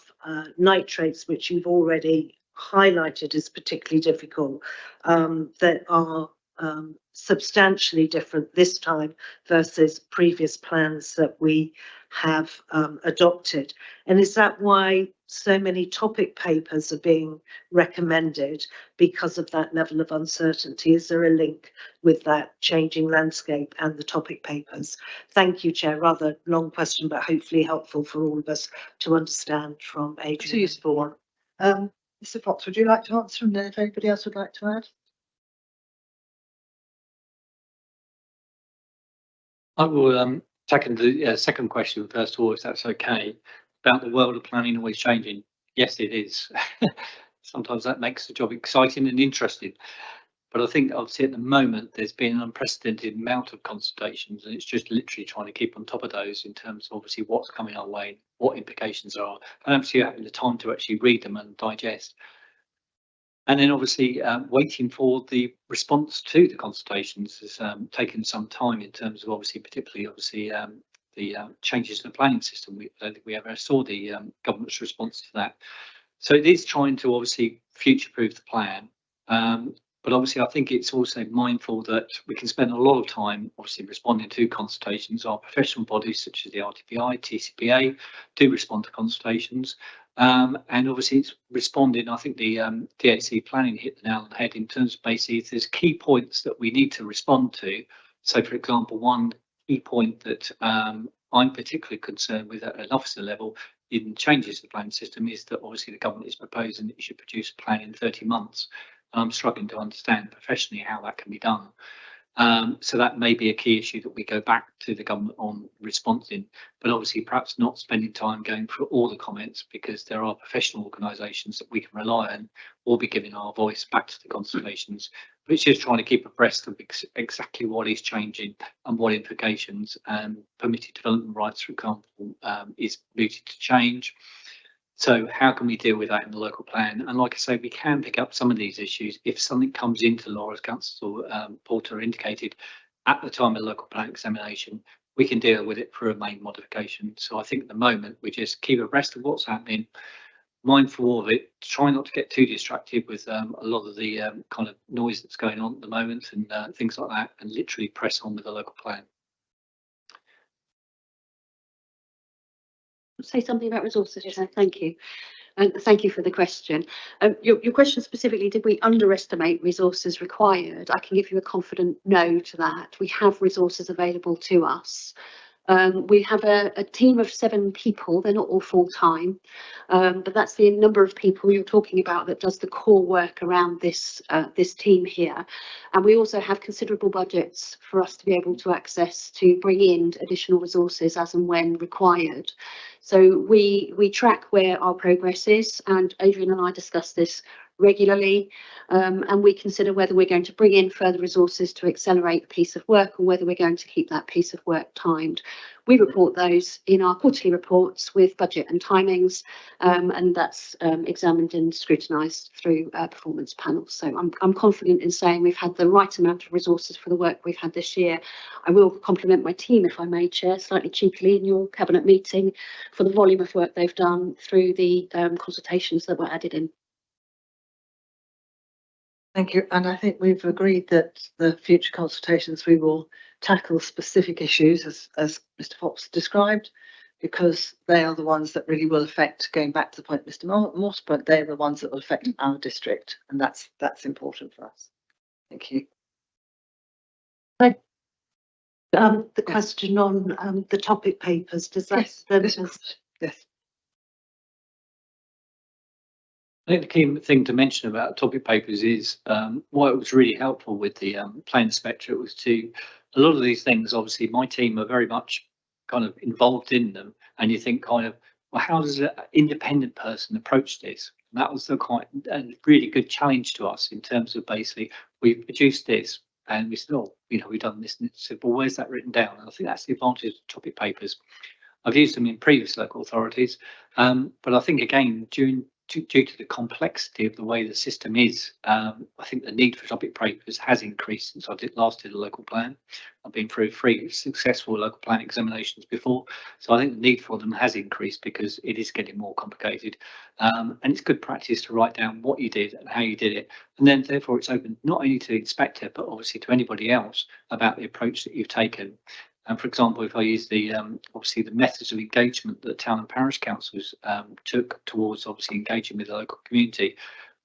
nitrates, which you've already highlighted as particularly difficult, that are substantially different this time versus previous plans that we have adopted? And is that why so many topic papers are being recommended, because of that level of uncertainty? Is there a link with that changing landscape and the topic papers? Thank you, Chair. Rather long question, but hopefully helpful for all of us to understand from Adrian. It's a useful one. Mr. Fox, would you like to answer, and then if anybody else would like to add? I will tackle the second question first of all, if that's okay, about the world of planning always changing. Yes, it is. Sometimes that makes the job exciting and interesting. But I think obviously at the moment there's been an unprecedented amount of consultations, and it's just literally trying to keep on top of those in terms of obviously what's coming our way, what implications are, and actually having the time to actually read them and digest. And then obviously waiting for the response to the consultations has taken some time in terms of obviously, particularly obviously the changes to the planning system. I don't think we ever saw the government's response to that. So it is trying to obviously future-proof the plan. But obviously, I think it's also mindful that we can spend a lot of time obviously responding to consultations. Our professional bodies such as the RTPI, TCPA do respond to consultations. And obviously it's responding. I think the DAC planning hit the nail on the head in terms of basically if there's key points that we need to respond to. So for example, one key point that I'm particularly concerned with at an officer level in changes to the planning system is that obviously the government is proposing that you should produce a plan in 30 months. And I'm struggling to understand professionally how that can be done. So that may be a key issue that we go back to the government on responding, but obviously perhaps not spending time going through all the comments, because there are professional organisations that we can rely on or be giving our voice back to the consultations, but it's just trying to keep abreast of exactly what is changing and what implications. Permitted development rights, for example, is mooted to change. So how can we deal with that in the local plan? And like I say, we can pick up some of these issues if something comes into law, as Councillor Porter indicated, at the time of the local plan examination. We can deal with it through a main modification. So I think at the moment we just keep abreast of what's happening, mindful of it, try not to get too distracted with a lot of the kind of noise that's going on at the moment and things like that, and literally press on with the local plan. Say something about resources, Chair. Thank you. And thank you for the question. Your question specifically, did we underestimate resources required? I can give you a confident no to that. We have resources available to us. We have a team of 7 people. They're not all full-time, but that's the number of people you're talking about that does the core work around this team here. And we also have considerable budgets for us to be able to access to bring in additional resources as and when required. So we track where our progress is, and Adrian and I discuss this regularly, and we consider whether we're going to bring in further resources to accelerate the piece of work or whether we're going to keep that piece of work timed. We report those in our quarterly reports with budget and timings, and that's examined and scrutinised through performance panels. So I'm confident in saying we've had the right amount of resources for the work we've had this year. I will compliment my team, if I may, Chair, slightly cheekily in your cabinet meeting, for the volume of work they've done through the consultations that were added in. Thank you. And I think we've agreed that the future consultations we will tackle specific issues as Mr. Fox described, because they are the ones that really will affect, going back to the point Mr. Morse, but they're the ones that will affect our district, and that's important for us. Thank you. The question on the topic papers, does that? Yes. I think the key thing to mention about topic papers is what was really helpful with the plan inspectorate was a lot of these things, obviously my team are very much kind of involved in them, and you think kind of, well, how does an independent person approach this? And that was quite a really good challenge to us in terms of basically we've produced this and we said, oh, we've done this, and it said, well, where's that written down? And I think that's the advantage of topic papers. I've used them in previous local authorities, but I think again due to the complexity of the way the system is, I think the need for topic papers has increased since I last did a local plan. I've been through 3 successful local plan examinations before, so I think the need for them has increased because it is getting more complicated. And it's good practice to write down what you did and how you did it, and then therefore it's open not only to the inspector but obviously to anybody else about the approach that you've taken. And for example, if I use the obviously the methods of engagement that town and parish councils took towards obviously engaging with the local community,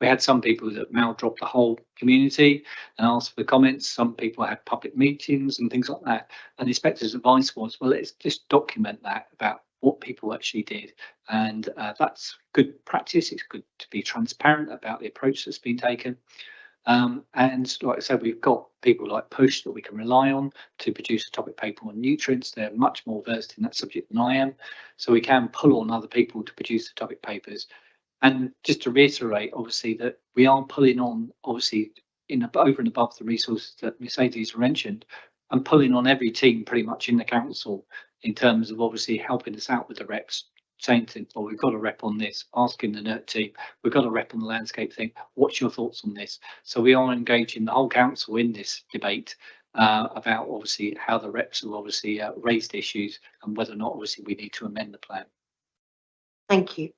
we had some people that mail dropped the whole community and asked for comments. Some people had public meetings and things like that. And the inspector's advice was, well, let's just document that about what people actually did. And that's good practice. It's good to be transparent about the approach that's been taken. And like I said, we've got people like Push that we can rely on to produce a topic paper on nutrients. They're much more versed in that subject than I am. So we can pull on other people to produce the topic papers. And just to reiterate, obviously, that we are pulling on, obviously, over and above the resources that Mercedes mentioned, and pulling on every team pretty much in the council in terms of obviously helping us out with the reps, saying to them, well, we've got a rep on this, asking the NERT team, we've got a rep on the landscape thing, what's your thoughts on this? So we are engaging the whole council in this debate about obviously how the reps have obviously raised issues and whether or not obviously we need to amend the plan. Thank you.